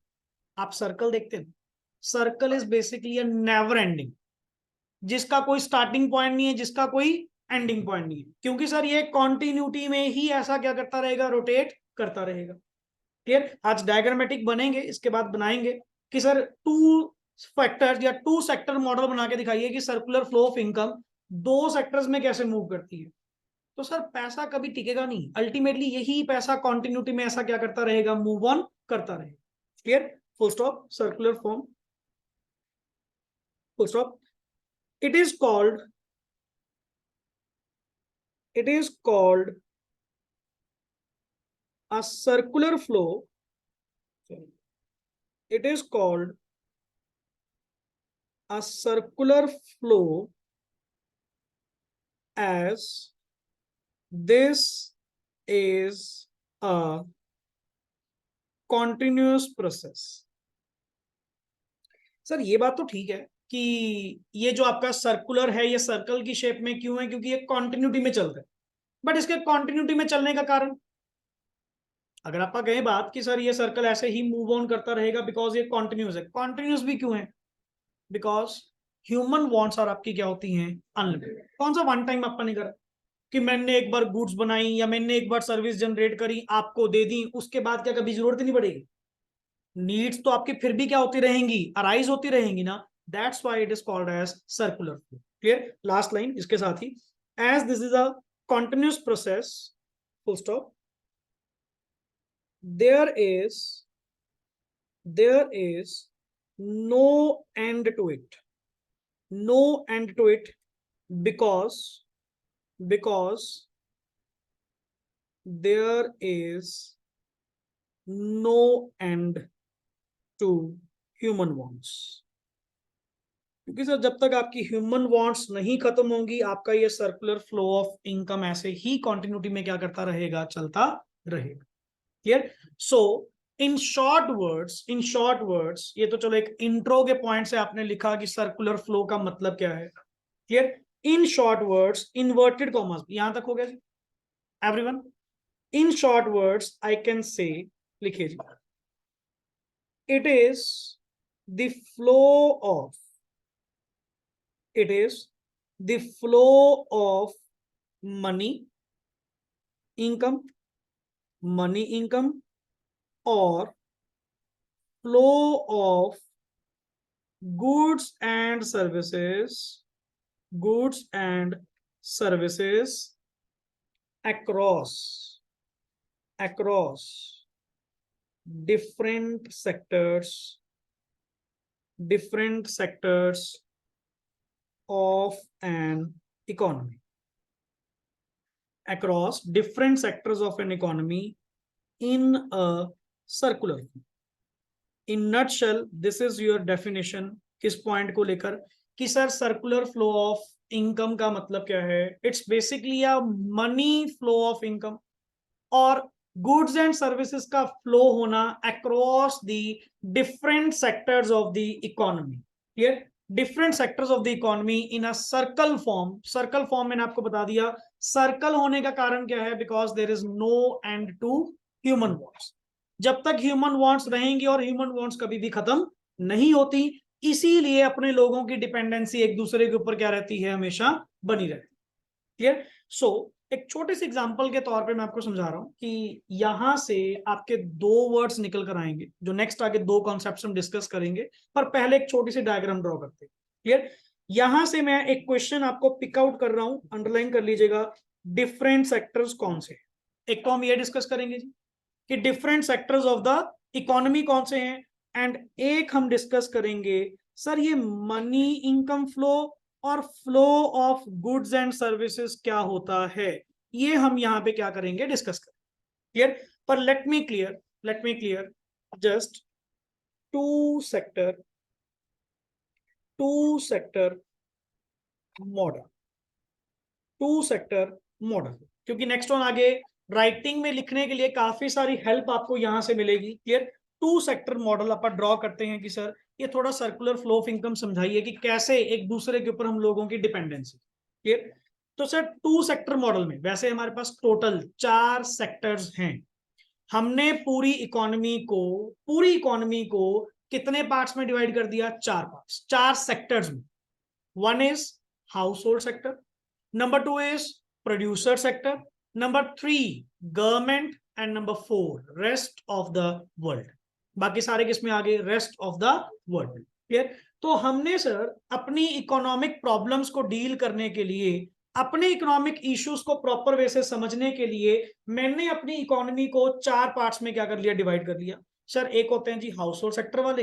आप सर्कल देखते हैं, circle is basically a never ending, जिसका कोई स्टार्टिंग पॉइंट नहीं है, जिसका कोई एंडिंग पॉइंट नहीं है, क्योंकि सर ये कॉन्टिन्यूटी में ही ऐसा क्या करता रहेगा, रोटेट करता रहेगा. क्लियर. आज डायग्रामेटिक बनेंगे, इसके बाद बनाएंगे कि सर टू फैक्टर्स या टू सेक्टर मॉडल बना के दिखाइए कि सर्कुलर फ्लो ऑफ इनकम दो सेक्टर्स में कैसे मूव करती है. तो सर पैसा कभी टिकेगा नहीं, अल्टीमेटली यही पैसा कॉन्टिन्यूटी में ऐसा क्या करता रहेगा, मूव ऑन करता रहेगा. Clear. Full stop. Circular form. Full stop. it is called a circular flow. It is called a circular flow as this is a continuous process. Sir ये बात तो ठीक है कि ये जो आपका सर्कुलर है, ये सर्कल की शेप में क्यों है, क्योंकि ये कॉन्टिन्यूटी में चलता है. बट इसके कॉन्टिन्यूटी में चलने का कारण, अगर आपका कहे बात कि सर ये सर्कल ऐसे ही मूव ऑन करता रहेगा बिकॉज ये कॉन्टिन्यूस है, कॉन्टिन्यूस भी क्यों है, बिकॉज ह्यूमन वांट्स और आपकी क्या होती हैं, अनलिमिटेड. कौन सा वन टाइम आपका नहीं करा कि मैंने एक बार गुड्स बनाई या मैंने एक बार सर्विस जनरेट करी, आपको दे दी, उसके बाद क्या कभी जरूरत ही नहीं पड़ेगी. नीड्स तो आपकी फिर भी क्या होती रहेंगी, अराइज होती रहेंगी ना. That's why it is called as circular flow. Clear. Last line इसके साथ ही, as this is a continuous process, full stop, there is no end to it, because there is no end to human wants. क्योंकि sir जब तक आपकी human wants नहीं खत्म होंगी, आपका ये सर्कुलर फ्लो ऑफ इनकम ऐसे ही कंटिन्यूटी में क्या करता रहेगा, चलता रहेगा. क्लियर. सो इन शॉर्ट वर्ड्स, ये तो चलो एक इंट्रो के पॉइंट से आपने लिखा कि सर्कुलर फ्लो का मतलब क्या है. Clear. In short words, inverted commas, यहां तक हो गया जी everyone. In short words I can say, लिखिए जी, it is the flow of, it is the flow of money income or flow of goods and services across different sectors of an economy, across different sectors of an economy in a circular form. In nutshell, this is your definition. किस point को लेकर कि sir circular flow of income का मतलब क्या है. It's basically a money flow of income और goods and services का फ्लो होना across the different sectors of the economy. Clear. Different sectors of the economy in a circle form. मैंने आपको बता दिया सर्कल होने का कारण क्या है, because there is no end to human wants. जब तक ह्यूमन वांट्स रहेंगी, और ह्यूमन वांट्स कभी भी खत्म नहीं होती, इसीलिए अपने लोगों की डिपेंडेंसी एक दूसरे के ऊपर क्या रहती है, हमेशा बनी रहती है. क्लियर. सो एक छोटे से एग्जांपल के तौर पे मैं आपको समझा रहा हूं कि यहां से आपके दो वर्ड्स निकल कर आएंगे, जो नेक्स्ट आगे दो कॉन्सेप्ट्स हम डिस्कस करेंगे, पर पहले एक छोटी सी डायग्राम ड्रॉ करते हैं. क्लियर. यहां से मैं एक क्वेश्चन आपको पिक आउट कर रहा हूं, अंडरलाइन कर लीजिएगा. डिफरेंट सेक्टर्स कौन से, एक तो हम ये डिस्कस करेंगे जी कि different sectors of the economy कौन से हैं, एंड एक हम डिस्कस करेंगे सर ये मनी इनकम फ्लो और flow of goods and services क्या होता है. ये हम यहाँ पे क्या करेंगे, डिस्कस करें। क्लियर? पर let me clear just two sector model, क्योंकि नेक्स्ट वन आगे राइटिंग में लिखने के लिए काफी सारी हेल्प आपको यहां से मिलेगी। क्लियर? टू सेक्टर मॉडल अपन ड्रॉ करते हैं कि सर ये थोड़ा सर्कुलर फ्लो ऑफ इनकम समझाइए कि कैसे एक दूसरे के ऊपर हम लोगों की डिपेंडेंसी। क्लियर? तो सर टू सेक्टर मॉडल में वैसे हमारे पास टोटल 4 सेक्टर्स हैं। हमने पूरी इकोनॉमी को कितने पार्ट्स में डिवाइड कर दिया? 4 पार्ट्स, 4 सेक्टर्स में। One is house hold sector, number 2 is producer sector, number 3 government, and number 4 rest of the world. बाकी सारे किसमें आ गए? Rest of the world. Clear? तो हमने सर अपनी इकोनॉमिक प्रॉब्लम्स को डील करने के लिए, अपने इकोनॉमिक इश्यूज को प्रॉपर वे से समझने के लिए मैंने अपनी इकोनॉमी को 4 पार्ट्स में क्या कर लिया? डिवाइड कर लिया। सर एक होते हैं जी हाउस होल्ड सेक्टर वाले,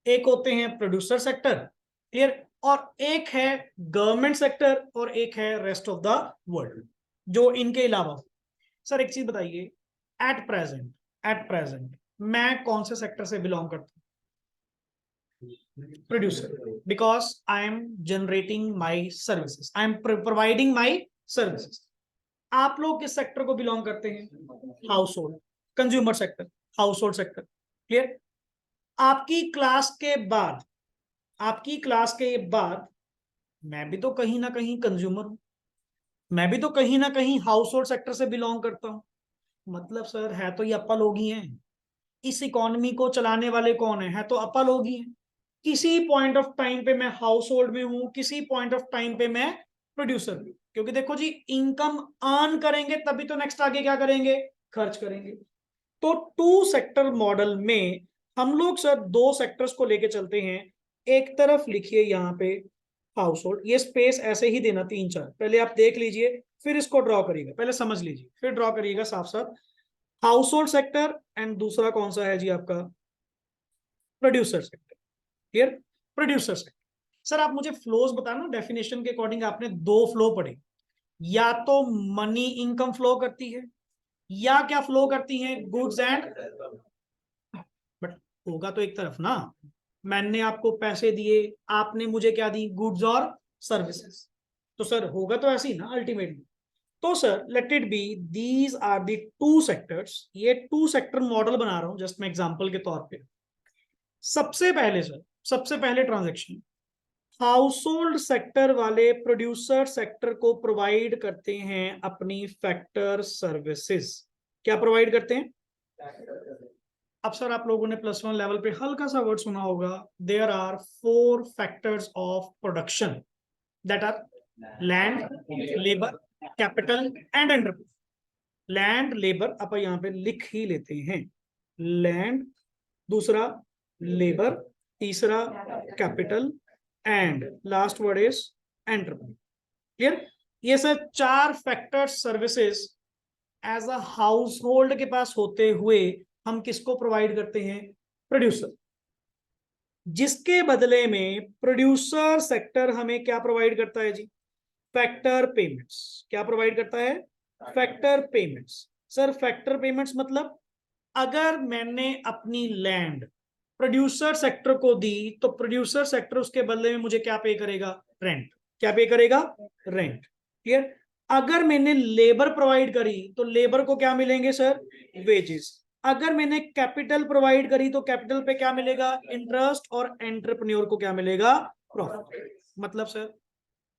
एक होते हैं प्रोड्यूसर सेक्टर, क्लियर, और एक है गवर्नमेंट सेक्टर, और एक है रेस्ट ऑफ द वर्ल्ड जो इनके अलावा। सर एक चीज बताइए, एट प्रेजेंट मैं कौन से सेक्टर से बिलोंग करता हूँ? Producer, because I am generating my services, I am providing my services. आप लोग किस सेक्टर को बिलोंग करते हैं? House hold, consumer sector, house hold sector. Clear? आपकी क्लास के बाद मैं भी तो कहीं ना कहीं कंज्यूमर हूं, मैं भी तो कहीं ना कहीं हाउस होल्ड सेक्टर से बिलोंग करता हूं। मतलब सर है तो ये अप्पा लोग ही हैं, इस इकोनॉमी को चलाने वाले कौन है तो अप्पा लोग ही हैं। किसी पॉइंट ऑफ टाइम पे मैं हाउस होल्ड में हूं, किसी पॉइंट ऑफ टाइम पे मैं प्रोड्यूसर हूं, क्योंकि देखो जी इनकम अर्न करेंगे तभी तो नेक्स्ट आगे क्या करेंगे? खर्च करेंगे। तो टू सेक्टर मॉडल में हम लोग सर 2 सेक्टर्स को लेके चलते हैं। एक तरफ लिखिए यहाँ पे हाउस होल्ड, ये स्पेस ऐसे ही देना 3-4, पहले आप देख लीजिए फिर इसको ड्रॉ करिएगा, पहले समझ लीजिए फिर ड्रॉ करिएगा साफ साफ। हाउस होल्ड सेक्टर एंड दूसरा कौन सा है जी आपका? Producer sector. Clear? Producer sector. Sir आप मुझे फ्लोज बताना, डेफिनेशन के अकॉर्डिंग आपने 2 फ्लो पढ़े, या तो मनी इनकम फ्लो करती है, या क्या फ्लो करती है? गुड्स एंड, बट होगा तो एक तरफ ना, मैंने आपको पैसे दिए, आपने मुझे क्या दी? गुड्स और सर्विसेज। तो सर होगा तो ऐसे ही ना अल्टीमेटली। तो sir let it be these are the two sectors, ये टू सेक्टर मॉडल बना रहा हूं जस्ट मैं एग्जांपल के तौर पे। सबसे पहले ट्रांजैक्शन, हाउस होल्ड सेक्टर वाले प्रोड्यूसर सेक्टर को प्रोवाइड करते हैं अपनी फैक्टर सर्विसेज। क्या प्रोवाइड करते हैं? अब सर आप लोगों ने +1 लेवल पे हल्का सा वर्ड सुना होगा, there are 4 factors of production that are land, labour, capital and enterprise. Land, labour आप यहाँ पे लिख ही लेते हैं, लैंड, दूसरा लेबर, तीसरा capital, and last word is enterprise. Clear? ये sir 4 factor services as a household के पास होते हुए हम किसको प्रोवाइड करते हैं? प्रोड्यूसर। जिसके बदले में प्रोड्यूसर सेक्टर हमें क्या प्रोवाइड करता है जी? Factor payments. क्या प्रोवाइड करता है? Factor payments. Sir factor payments मतलब अगर मैंने अपनी लैंड प्रोड्यूसर सेक्टर को दी तो प्रोड्यूसर सेक्टर उसके बदले में मुझे क्या पे करेगा? रेंट। क्या पे करेगा? रेंट। क्लियर? अगर मैंने लेबर प्रोवाइड करी तो लेबर को क्या मिलेंगे सर? वेजेस। अगर मैंने कैपिटल प्रोवाइड करी तो कैपिटल पे क्या मिलेगा? इंटरेस्ट। और एंटरप्रेन्योर को क्या मिलेगा? प्रॉफिट। मतलब सर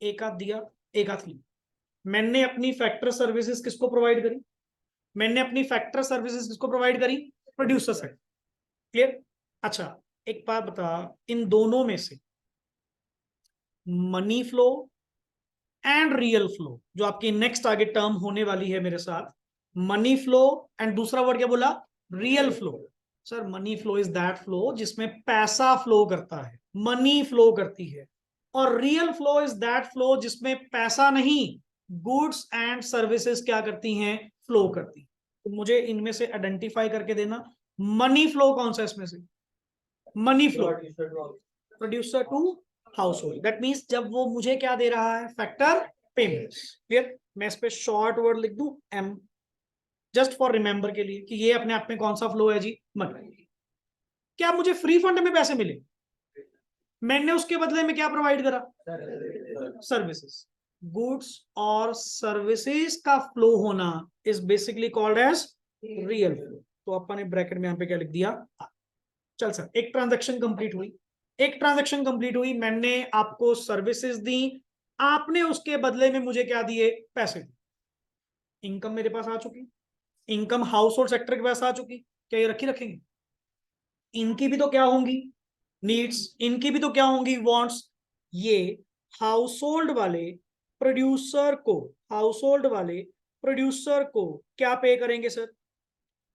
एक हाथ दिया एक हाथ लिया। मैंने अपनी फैक्टर सर्विसेज किसको प्रोवाइड करी? मैंने अपनी फैक्टर सर्विसेज किसको प्रोवाइड करी? Producer sector. क्लियर? अच्छा एक बात बता, इन दोनों में से money flow and real flow, जो आपकी नेक्स्ट आगे टर्म होने वाली है मेरे साथ, मनी फ्लो एंड दूसरा वर्ड क्या बोला? Real flow. Sir money flow is that flow जिसमें पैसा फ्लो करता है, मनी फ्लो करती है, और real flow is that flow जिसमें पैसा नहीं, गुड्स एंड सर्विसेज क्या करती हैं? फ्लो करती। तो मुझे इनमें से आइडेंटिफाई करके देना, मनी फ्लो कौन सा इसमें से? Money flow producer to household, that means जब वो मुझे क्या दे रहा है? Factor payments. क्लियर? मैं इस पे शॉर्ट वर्ड लिख दूं एम, जस्ट फॉर रिमेंबर के लिए कि ये अपने आप में कौन सा फ्लो है जी, मनी। क्या मुझे फ्री फंड में पैसे मिले? मैंने उसके बदले में क्या प्रोवाइड करा? सर्विसेज। गुड्स और सर्विसेज का फ्लो होना is basically called as real flow. तो अपन ने ब्रैकेट में यहां पे क्या लिख दिया? चल सर, एक ट्रांजैक्शन कंप्लीट हुई, एक ट्रांजैक्शन कंप्लीट हुई, मैंने आपको सर्विसेज दी, आपने उसके बदले में मुझे क्या दिए? पैसे दिए। इनकम मेरे पास आ चुकी, इनकम हाउस होल्ड सेक्टर के पास आ चुकी। क्या ये रखी रखेंगे? इनकी भी तो क्या होंगी? नीड्स। इनकी भी तो क्या होंगी? वांट्स। ये हाउस होल्ड वाले प्रोड्यूसर को, हाउस होल्ड वाले प्रोड्यूसर को क्या पे करेंगे सर?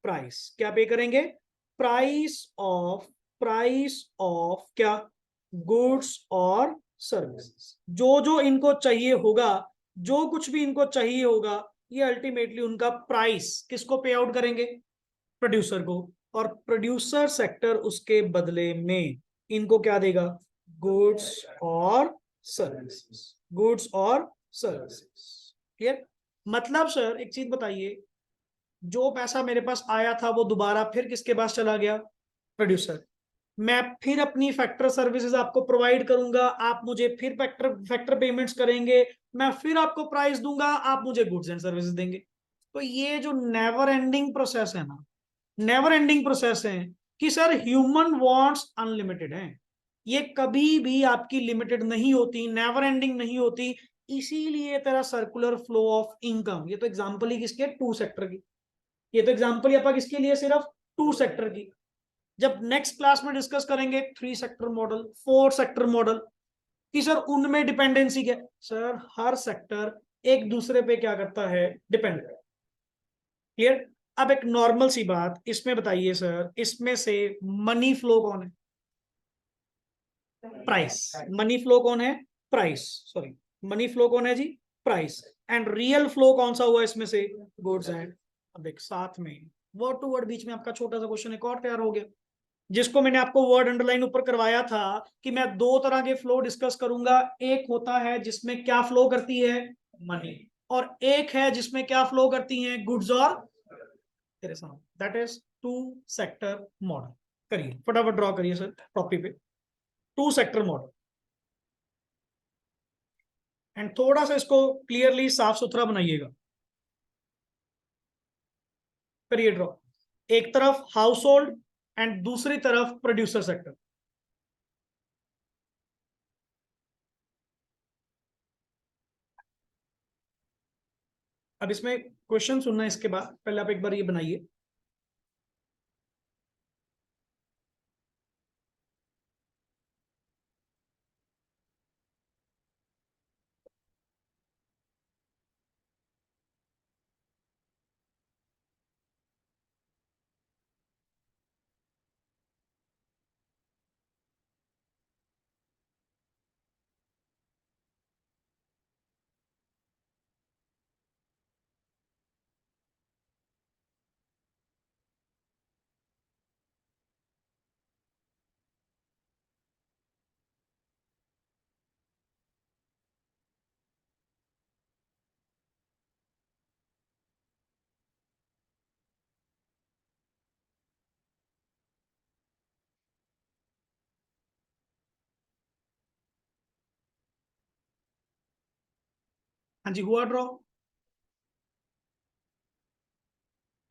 प्राइस। क्या पे करेंगे? प्राइस ऑफ, प्राइस ऑफ क्या? गुड्स और सर्विसेज। जो जो इनको चाहिए होगा, जो कुछ भी इनको चाहिए होगा, ये अल्टीमेटली उनका प्राइस किसको पे आउट करेंगे? प्रोड्यूसर को। और प्रोड्यूसर सेक्टर उसके बदले में इनको क्या देगा? गुड्स और सर्विसेज। गुड्स और सर्विसेज। क्लियर? मतलब सर एक चीज बताइए, जो पैसा मेरे पास आया था वो दोबारा फिर किसके पास चला गया? प्रोड्यूसर। मैं फिर अपनी फैक्टर सर्विसेज आपको प्रोवाइड करूंगा, आप मुझे फिर फैक्टर फैक्टर पेमेंट्स करेंगे, मैं फिर आपको प्राइस दूंगा, आप मुझे गुड्स एंड सर्विसेज देंगे। तो ये जो नेवर एंडिंग प्रोसेस है ना, नेवर एंडिंग प्रोसेस है कि सर ह्यूमन वांट्स अनलिमिटेड है, ये कभी भी आपकी लिमिटेड नहीं होती, नेवर एंडिंग नहीं होती। इसीलिए तेरा सर्कुलर फ्लो ऑफ इनकम, ये तो एग्जांपल ही किसके? टू सेक्टर की। ये तो एग्जांपल ही आपका किसके लिए? सिर्फ टू सेक्टर की। जब नेक्स्ट क्लास में डिस्कस करेंगे three sector model, four sector model, कि सर उनमें डिपेंडेंसी क्या? सर हर सेक्टर एक दूसरे पे क्या करता है? डिपेंड। क्लियर? अब एक नॉर्मल सी बात इसमें बताइए सर, इसमें से मनी फ्लो कौन है? प्राइस। मनी फ्लो कौन है? प्राइस। सॉरी, मनी फ्लो कौन है जी? प्राइस। एंड रियल फ्लो कौन सा हुआ इसमें से? Goods and. अब एक साथ में वर्ड टू वर्ड बीच में आपका छोटा सा क्वेश्चन एक और तैयार हो गया, जिसको मैंने आपको वर्ड अंडरलाइन ऊपर करवाया था कि मैं दो तरह के फ्लो डिस्कस करूंगा। एक होता है जिसमें क्या फ्लो करती है? मनी। और एक है जिसमें क्या फ्लो करती है? गुड्स और। तेरे सामने that is two sector model. करिए फटाफट ड्रॉ करिए सर कॉपी पे, टू सेक्टर मॉडल। एंड थोड़ा सा इसको क्लियरली साफ सुथरा बनाइएगा। करिए ड्रॉ। एक तरफ हाउस होल्ड एंड दूसरी तरफ प्रोड्यूसर सेक्टर। अब इसमें क्वेश्चन सुनना, इसके बाद पहले आप एक बार ये बनाइए। हाँ जी, हुआ ड्रॉ।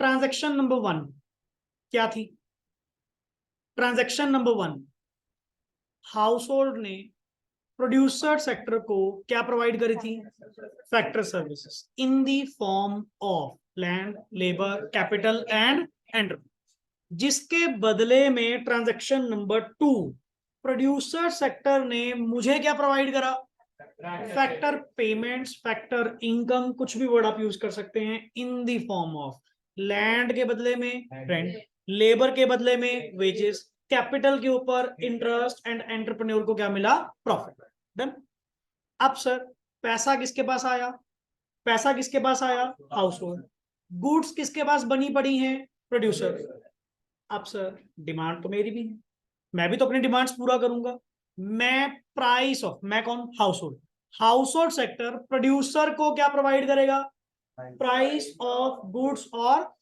ट्रांजैक्शन नंबर वन क्या थी? Transaction number one, house hold ने प्रोड्यूसर सेक्टर को क्या प्रोवाइड करी थी? Factor services in the form of land, labour, capital and enterprise. जिसके बदले में transaction number two, producer sector ने मुझे क्या प्रोवाइड करा? फैक्टर पेमेंट्स, फैक्टर इनकम, कुछ भी वर्ड आप यूज कर सकते हैं, in the form of land के बदले में रेंट, लेबर के बदले में वेजेस, कैपिटल के ऊपर इंटरेस्ट, एंड एंटरप्रेन्योर को क्या मिला? प्रॉफिट। डन। अब सर पैसा किसके पास आया? पैसा किसके पास आया? House hold. गुड्स किसके पास बनी पड़ी हैं? प्रोड्यूसर। अब सर डिमांड तो मेरी भी है, मैं भी तो अपनी डिमांड्स पूरा करूंगा। मैं प्राइस ऑफ, मैं कौन? House hold. House hold sector producer को क्या प्रोवाइड करेगा, प्राइस ऑफ गुड्स और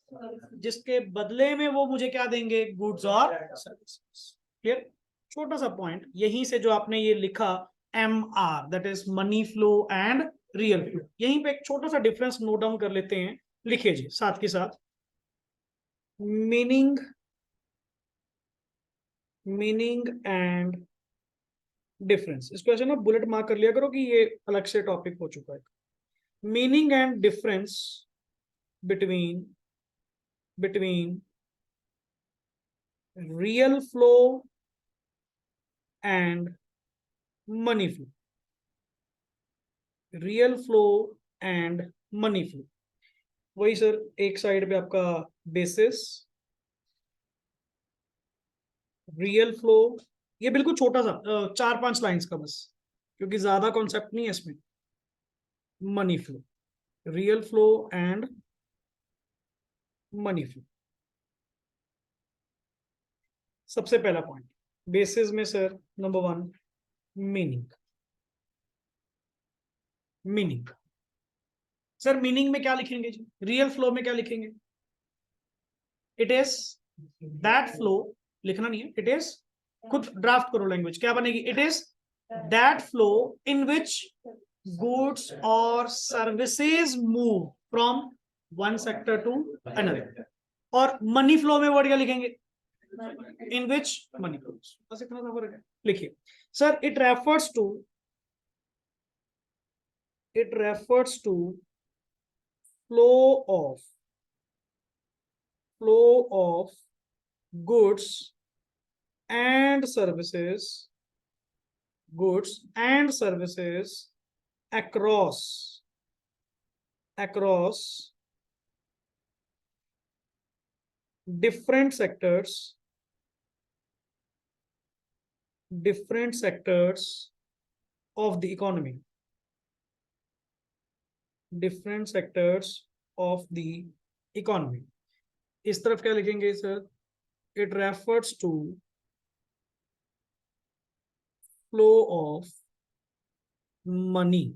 जिसके बदले में वो मुझे क्या देंगे, गुड्स और सर्विसेज। क्लियर, छोटा सा पॉइंट यहीं से जो आपने ये लिखा MR, that is money flow and real flow, यहीं पे एक छोटा सा डिफरेंस नोट डाउन कर लेते हैं, लिखिए जी साथ के साथ। मीनिंग एंड डिफरेंस, इसको ऐसे ना बुलेट मार्क कर लिया करो कि ये अलग से टॉपिक हो चुका है। Meaning and difference between real flow and money flow, real flow and money flow. वही सर, एक साइड पे आपका बेसिस, रियल फ्लो, ये बिल्कुल छोटा सा 4-5 लाइंस का बस, क्योंकि ज्यादा कॉन्सेप्ट नहीं है इसमें। Money flow, real flow and money flow. सबसे पहला पॉइंट बेसिस में sir, number 1 meaning. Meaning sir, meaning में क्या लिखेंगे जी, रियल फ्लो में क्या लिखेंगे, इट इज दैट फ्लो, लिखना नहीं है, इट इज, खुद ड्राफ्ट करो लैंग्वेज, क्या बनेगी, it is that flow in which goods और services move from one sector to another. और मनी फ्लो में वर्ड क्या लिखेंगे, इन विच मनी फ्लोज, बस इतना सा फर्क है। लिखिए sir, it refers to flow of goods and services, across different sectors of the economy, different sectors of the economy। इस तरफ क्या लिखेंगे sir, it refers to flow of money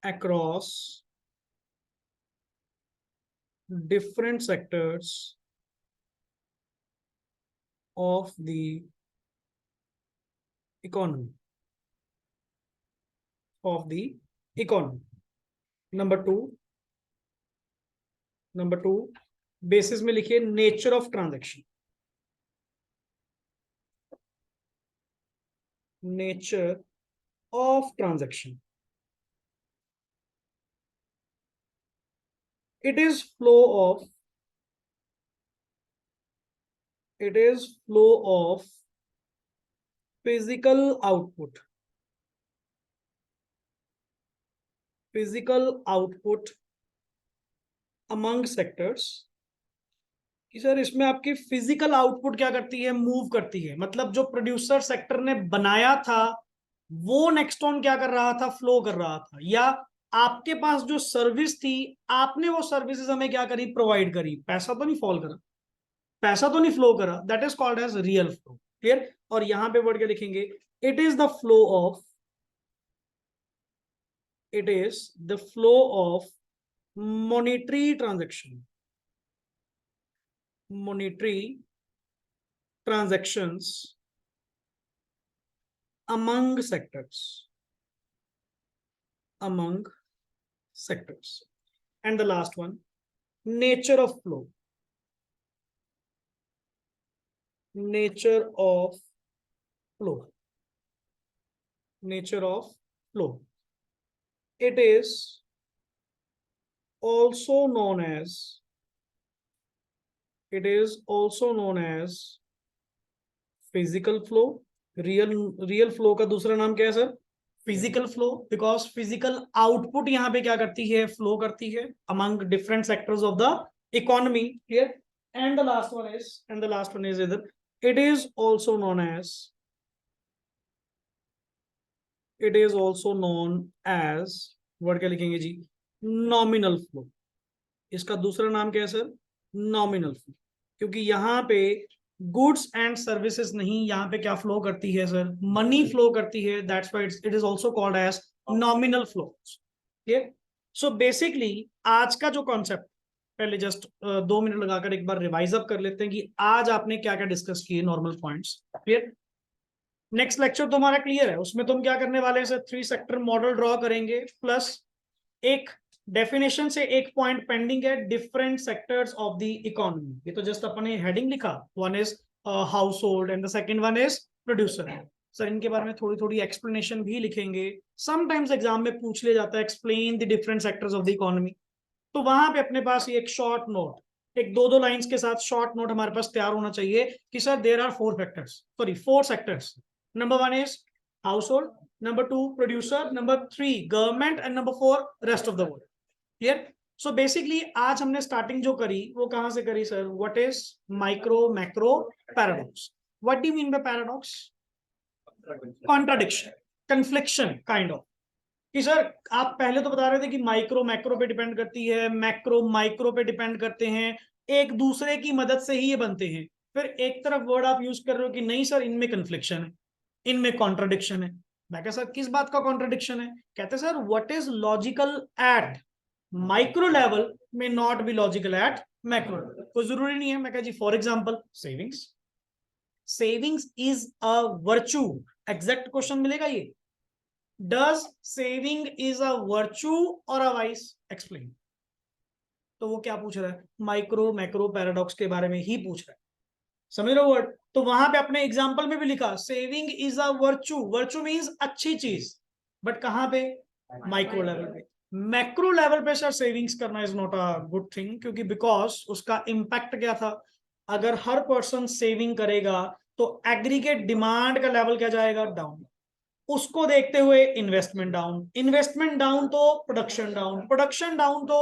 across different sectors of the economy, number two basis में लिखिए nature of transaction, nature of transaction, it is flow of physical output among sectors। कि sir इसमें आपकी physical output क्या करती है, move करती है, मतलब जो प्रोड्यूसर सेक्टर ने बनाया था वो नेक्स्ट ऑन क्या कर रहा था, फ्लो कर रहा था, या आपके पास जो सर्विस थी आपने वो सर्विसेज हमें क्या करी, प्रोवाइड करी, पैसा तो नहीं फॉल करा, पैसा तो नहीं फ्लो करा, that is called as real flow. Clear, और यहां पे वर्ड क्या लिखेंगे, it is the flow of monetary transactions among sectors, and the last one, nature of flow, nature of flow, it is also known as physical flow। Real flow का दूसरा नाम क्या है sir, physical flow, because physical output यहाँ पे क्या करती है, फ्लो करती है among different sectors of the economy. Clear, and the last one is इधर, it is also known as word क्या लिखेंगे जी, नॉमिनल फ्लो। इसका दूसरा नाम क्या है सर, नॉमिनल फ्लो, क्योंकि यहाँ पे गुड्स एंड सर्विसेज नहीं, यहाँ पे क्या फ्लो करती है सर, मनी फ्लो करती है, that's why it is also called as nominal flow. ठीक, सो बेसिकली आज का जो कॉन्सेप्ट, पहले जस्ट 2 मिनट लगाकर एक बार रिवाइज अप कर लेते हैं कि आज आपने क्या क्या डिस्कस किए normal points. Clear? Next lecture तुम्हारा क्लियर है, उसमें तुम क्या करने वाले हैं सर, 3 सेक्टर मॉडल ड्रॉ करेंगे, प्लस एक डेफिनेशन से एक पॉइंट पेंडिंग है, different sectors of the economy. ये तो जस्ट अपने हेडिंग लिखा, one is house hold and the second one is producer. Sir इनके बारे में थोड़ी थोड़ी एक्सप्लेनेशन भी लिखेंगे, समटाइम्स एग्जाम में पूछ लिया जाता है explain the different sectors of the economy, तो वहां पे अपने पास ये एक शॉर्ट नोट, एक दो दो लाइंस के साथ शॉर्ट नोट हमारे पास तैयार होना चाहिए कि sir there are 4 sectors. Number 1 is household, number 2 producer, number 3 government and number 4 rest of the world. Clear? So basically आज हमने स्टार्टिंग जो करी वो कहां से करी sir, what is micro macro paradox. What do you mean by paradox? Contradiction, confliction kind of, कि sir आप पहले तो बता रहे थे कि माइक्रो मैक्रो पे डिपेंड करती है, मैक्रो माइक्रो पे डिपेंड करते हैं, एक दूसरे की मदद से ही ये बनते हैं, फिर एक तरफ वर्ड आप यूज कर रहे हो कि नहीं सर इनमें कन्फ्लिक्शन है, इनमें कॉन्ट्राडिक्शन है। मैं कहा सर किस बात का कॉन्ट्राडिक्शन है? कहते sir what is logical at micro level में not be logical at macro level. कोई जरूरी नहीं है। मैं कहा जी for example savings, savings is a virtue, exact question मिलेगा ये, does saving is a virtue और अ वाइस, एक्सप्लेन। तो वो क्या पूछ रहा है, माइक्रो मैक्रो पैराडॉक्स के बारे में ही पूछ रहा है, समझ रहे हो वर्ड? तो वहां पे अपने एग्जांपल में भी लिखा saving is a virtue, virtue means अच्छी चीज, बट कहां पे, माइक्रो लेवल पे। मैक्रो लेवल पे सर सेविंग्स करना is not a good thing, क्योंकि बिकॉज उसका इम्पैक्ट क्या था, अगर हर पर्सन सेविंग करेगा तो एग्रीगेट डिमांड का लेवल क्या जाएगा, डाउन, उसको देखते हुए इन्वेस्टमेंट डाउन, इन्वेस्टमेंट डाउन तो प्रोडक्शन डाउन, प्रोडक्शन डाउन तो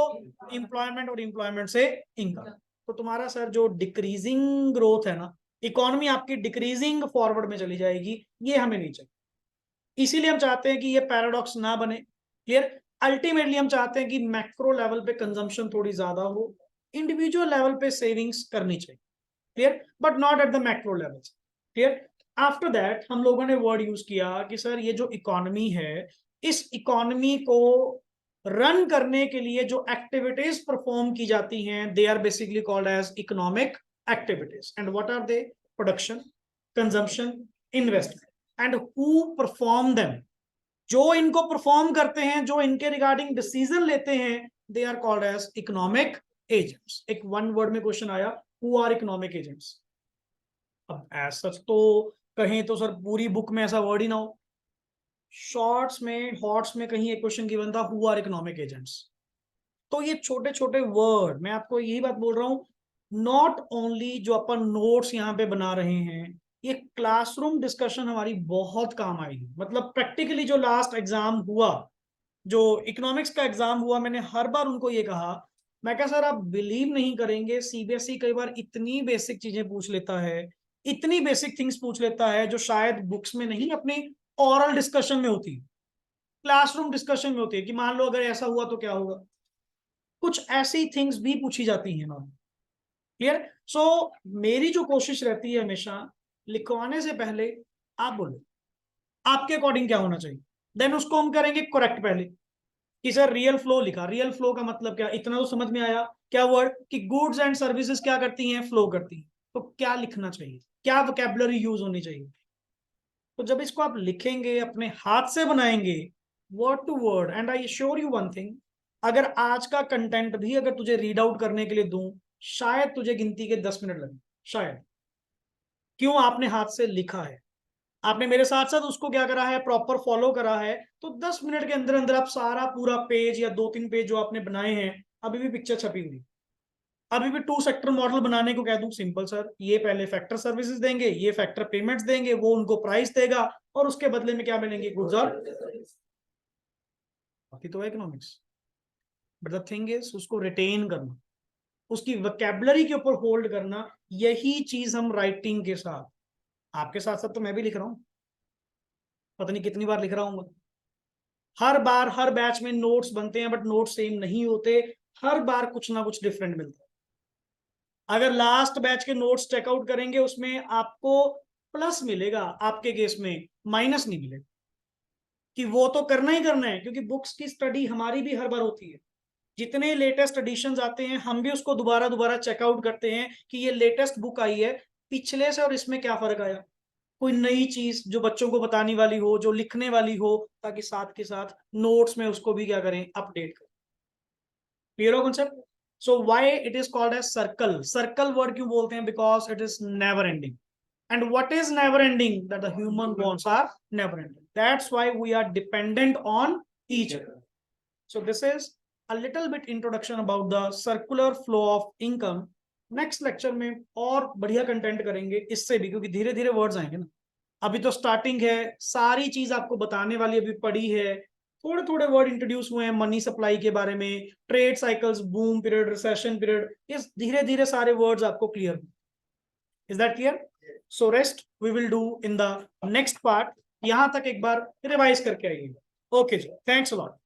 एम्प्लॉयमेंट, और एम्प्लॉयमेंट से इनकम। तो तुम्हारा सर जो डिक्रीजिंग ग्रोथ है ना, इकोनॉमी आपकी डिक्रीजिंग फॉरवर्ड में चली जाएगी, ये हमें नहीं चाहिए। इसीलिए हम चाहते हैं कि ये पैराडॉक्स ना बने। क्लियर? अल्टीमेटली हम चाहते हैं कि मैक्रो लेवल पे कंजम्पशन थोड़ी ज्यादा हो, इंडिविजुअल लेवल पे सेविंग्स करनी चाहिए। Clear? But not at the macro level. Clear? After that हम लोगों ने वर्ड यूज किया कि सर ये जो इकोनॉमी है, इस इकोनॉमी को रन करने के लिए जो एक्टिविटीज परफॉर्म की जाती हैं, they are basically called as economic activities. And what are they? Production, consumption, investment. And who perform them? जो इनको परफॉर्म करते हैं, जो इनके रिगार्डिंग डिसीजन लेते हैं, they are called as economic agents. एक वन वर्ड में क्वेश्चन आया, हु आर इकोनॉमिक एजेंट्स? अब ऐसा तो कहीं तो सर पूरी बुक में ऐसा वर्ड ही ना हो, शॉर्ट्स में हॉट्स में कहीं एक क्वेश्चन गिवन था, हु आर इकोनॉमिक एजेंट्स। तो ये छोटे छोटे वर्ड, मैं आपको यही बात बोल रहा हूँ, नॉट ओनली जो अपन नोट्स यहाँ पे बना रहे हैं, ये क्लासरूम डिस्कशन हमारी बहुत काम आएगी। मतलब प्रैक्टिकली जो लास्ट एग्जाम हुआ, जो इकोनॉमिक्स का एग्जाम हुआ, मैंने हर बार उनको ये कहा, मैं कहा सर आप बिलीव नहीं करेंगे, सीबीएसई कई बार इतनी बेसिक चीजें पूछ लेता है, इतनी बेसिक थिंग्स पूछ लेता है जो शायद बुक्स में नहीं, अपनी ओरल डिस्कशन में होती, क्लासरूम डिस्कशन में होती है, कि मान लो अगर ऐसा हुआ तो क्या होगा, कुछ ऐसी थिंग्स भी पूछी जाती हैं ना। क्लियर? सो मेरी जो कोशिश रहती है हमेशा, लिखवाने से पहले आप बोलो आपके अकॉर्डिंग क्या होना चाहिए, देन उसको हम करेंगे करेक्ट पहले, कि सर रियल फ्लो लिखा, रियल फ्लो का मतलब क्या, इतना तो समझ में आया, क्या वर्ड, कि गुड्स एंड सर्विसेज क्या करती हैं, फ्लो करती हैं, तो क्या लिखना चाहिए, क्या वोकैबुलरी यूज होनी चाहिए। तो जब इसको आप लिखेंगे, अपने हाथ से बनाएंगे word to word, and I sure you one thing, अगर आज का कंटेंट भी अगर तुझे रीड आउट करने के लिए दूं, शायद तुझे गिनती के 10 मिनट लगे, शायद। क्यों? आपने हाथ से लिखा है, आपने मेरे साथ साथ उसको क्या करा है, प्रॉपर फॉलो करा है, तो 10 मिनट के अंदर अंदर आप सारा पूरा पेज या 2-3 पेज जो आपने बनाए हैं, अभी भी पिक्चर छपी हुई, अभी भी 2 सेक्टर मॉडल बनाने को कह दूं, सिंपल सर, ये पहले फैक्टर सर्विसेज देंगे, ये फैक्टर पेमेंट्स देंगे, वो उनको प्राइस देगा, और उसके बदले में क्या मिलेंगे, गुड्स और, बाकी तो economics. But the thing is उसको रिटेन करना, उसकी वोकैबुलरी के ऊपर होल्ड करना, यही चीज हम राइटिंग के साथ, आपके साथ साथ तो मैं भी लिख रहा हूँ, पता नहीं कितनी बार लिख रहा हूँ, हर बार हर बैच में नोट्स बनते हैं, बट नोट्स सेम नहीं होते, हर बार कुछ ना कुछ डिफरेंट मिलता है। अगर लास्ट बैच के नोट्स चेकआउट करेंगे उसमें आपको प्लस मिलेगा, आपके केस में माइनस नहीं मिलेगा, कि वो तो करना ही करना है, क्योंकि बुक्स की स्टडी हमारी भी हर बार होती है। जितने लेटेस्ट एडिशन आते हैं हम भी उसको दोबारा दोबारा चेकआउट करते हैं कि ये लेटेस्ट बुक आई है, पिछले से और इसमें क्या फर्क आया, कोई नई चीज जो बच्चों को बताने वाली हो, जो लिखने वाली हो, ताकि साथ के साथ नोट्स में उसको भी क्या करें, अपडेट करें। क्लियर हो concept? So why it is called as circle? Circle word क्यों बोलते हैं? Because it is never ending. And what is never ending? That the human bonds are never ending. That's why we are dependent on each other. So this is a little bit introduction about the circular flow of income. Next lecture में और बढ़िया content करेंगे इससे भी, क्योंकि धीरे धीरे words आएंगे ना, अभी तो स्टार्टिंग है, सारी चीज आपको बताने वाली अभी पड़ी है, थोड़े थोड़े वर्ड इंट्रोड्यूस हुए हैं मनी सप्लाई के बारे में, trade cycles, boom period, recession period, ये धीरे धीरे सारे वर्ड्स आपको clear. Is that clear? So rest we will do in the next part. यहां तक एक बार रिवाइज करके आइएगा। ओके जी, थैंक्स अ लॉट।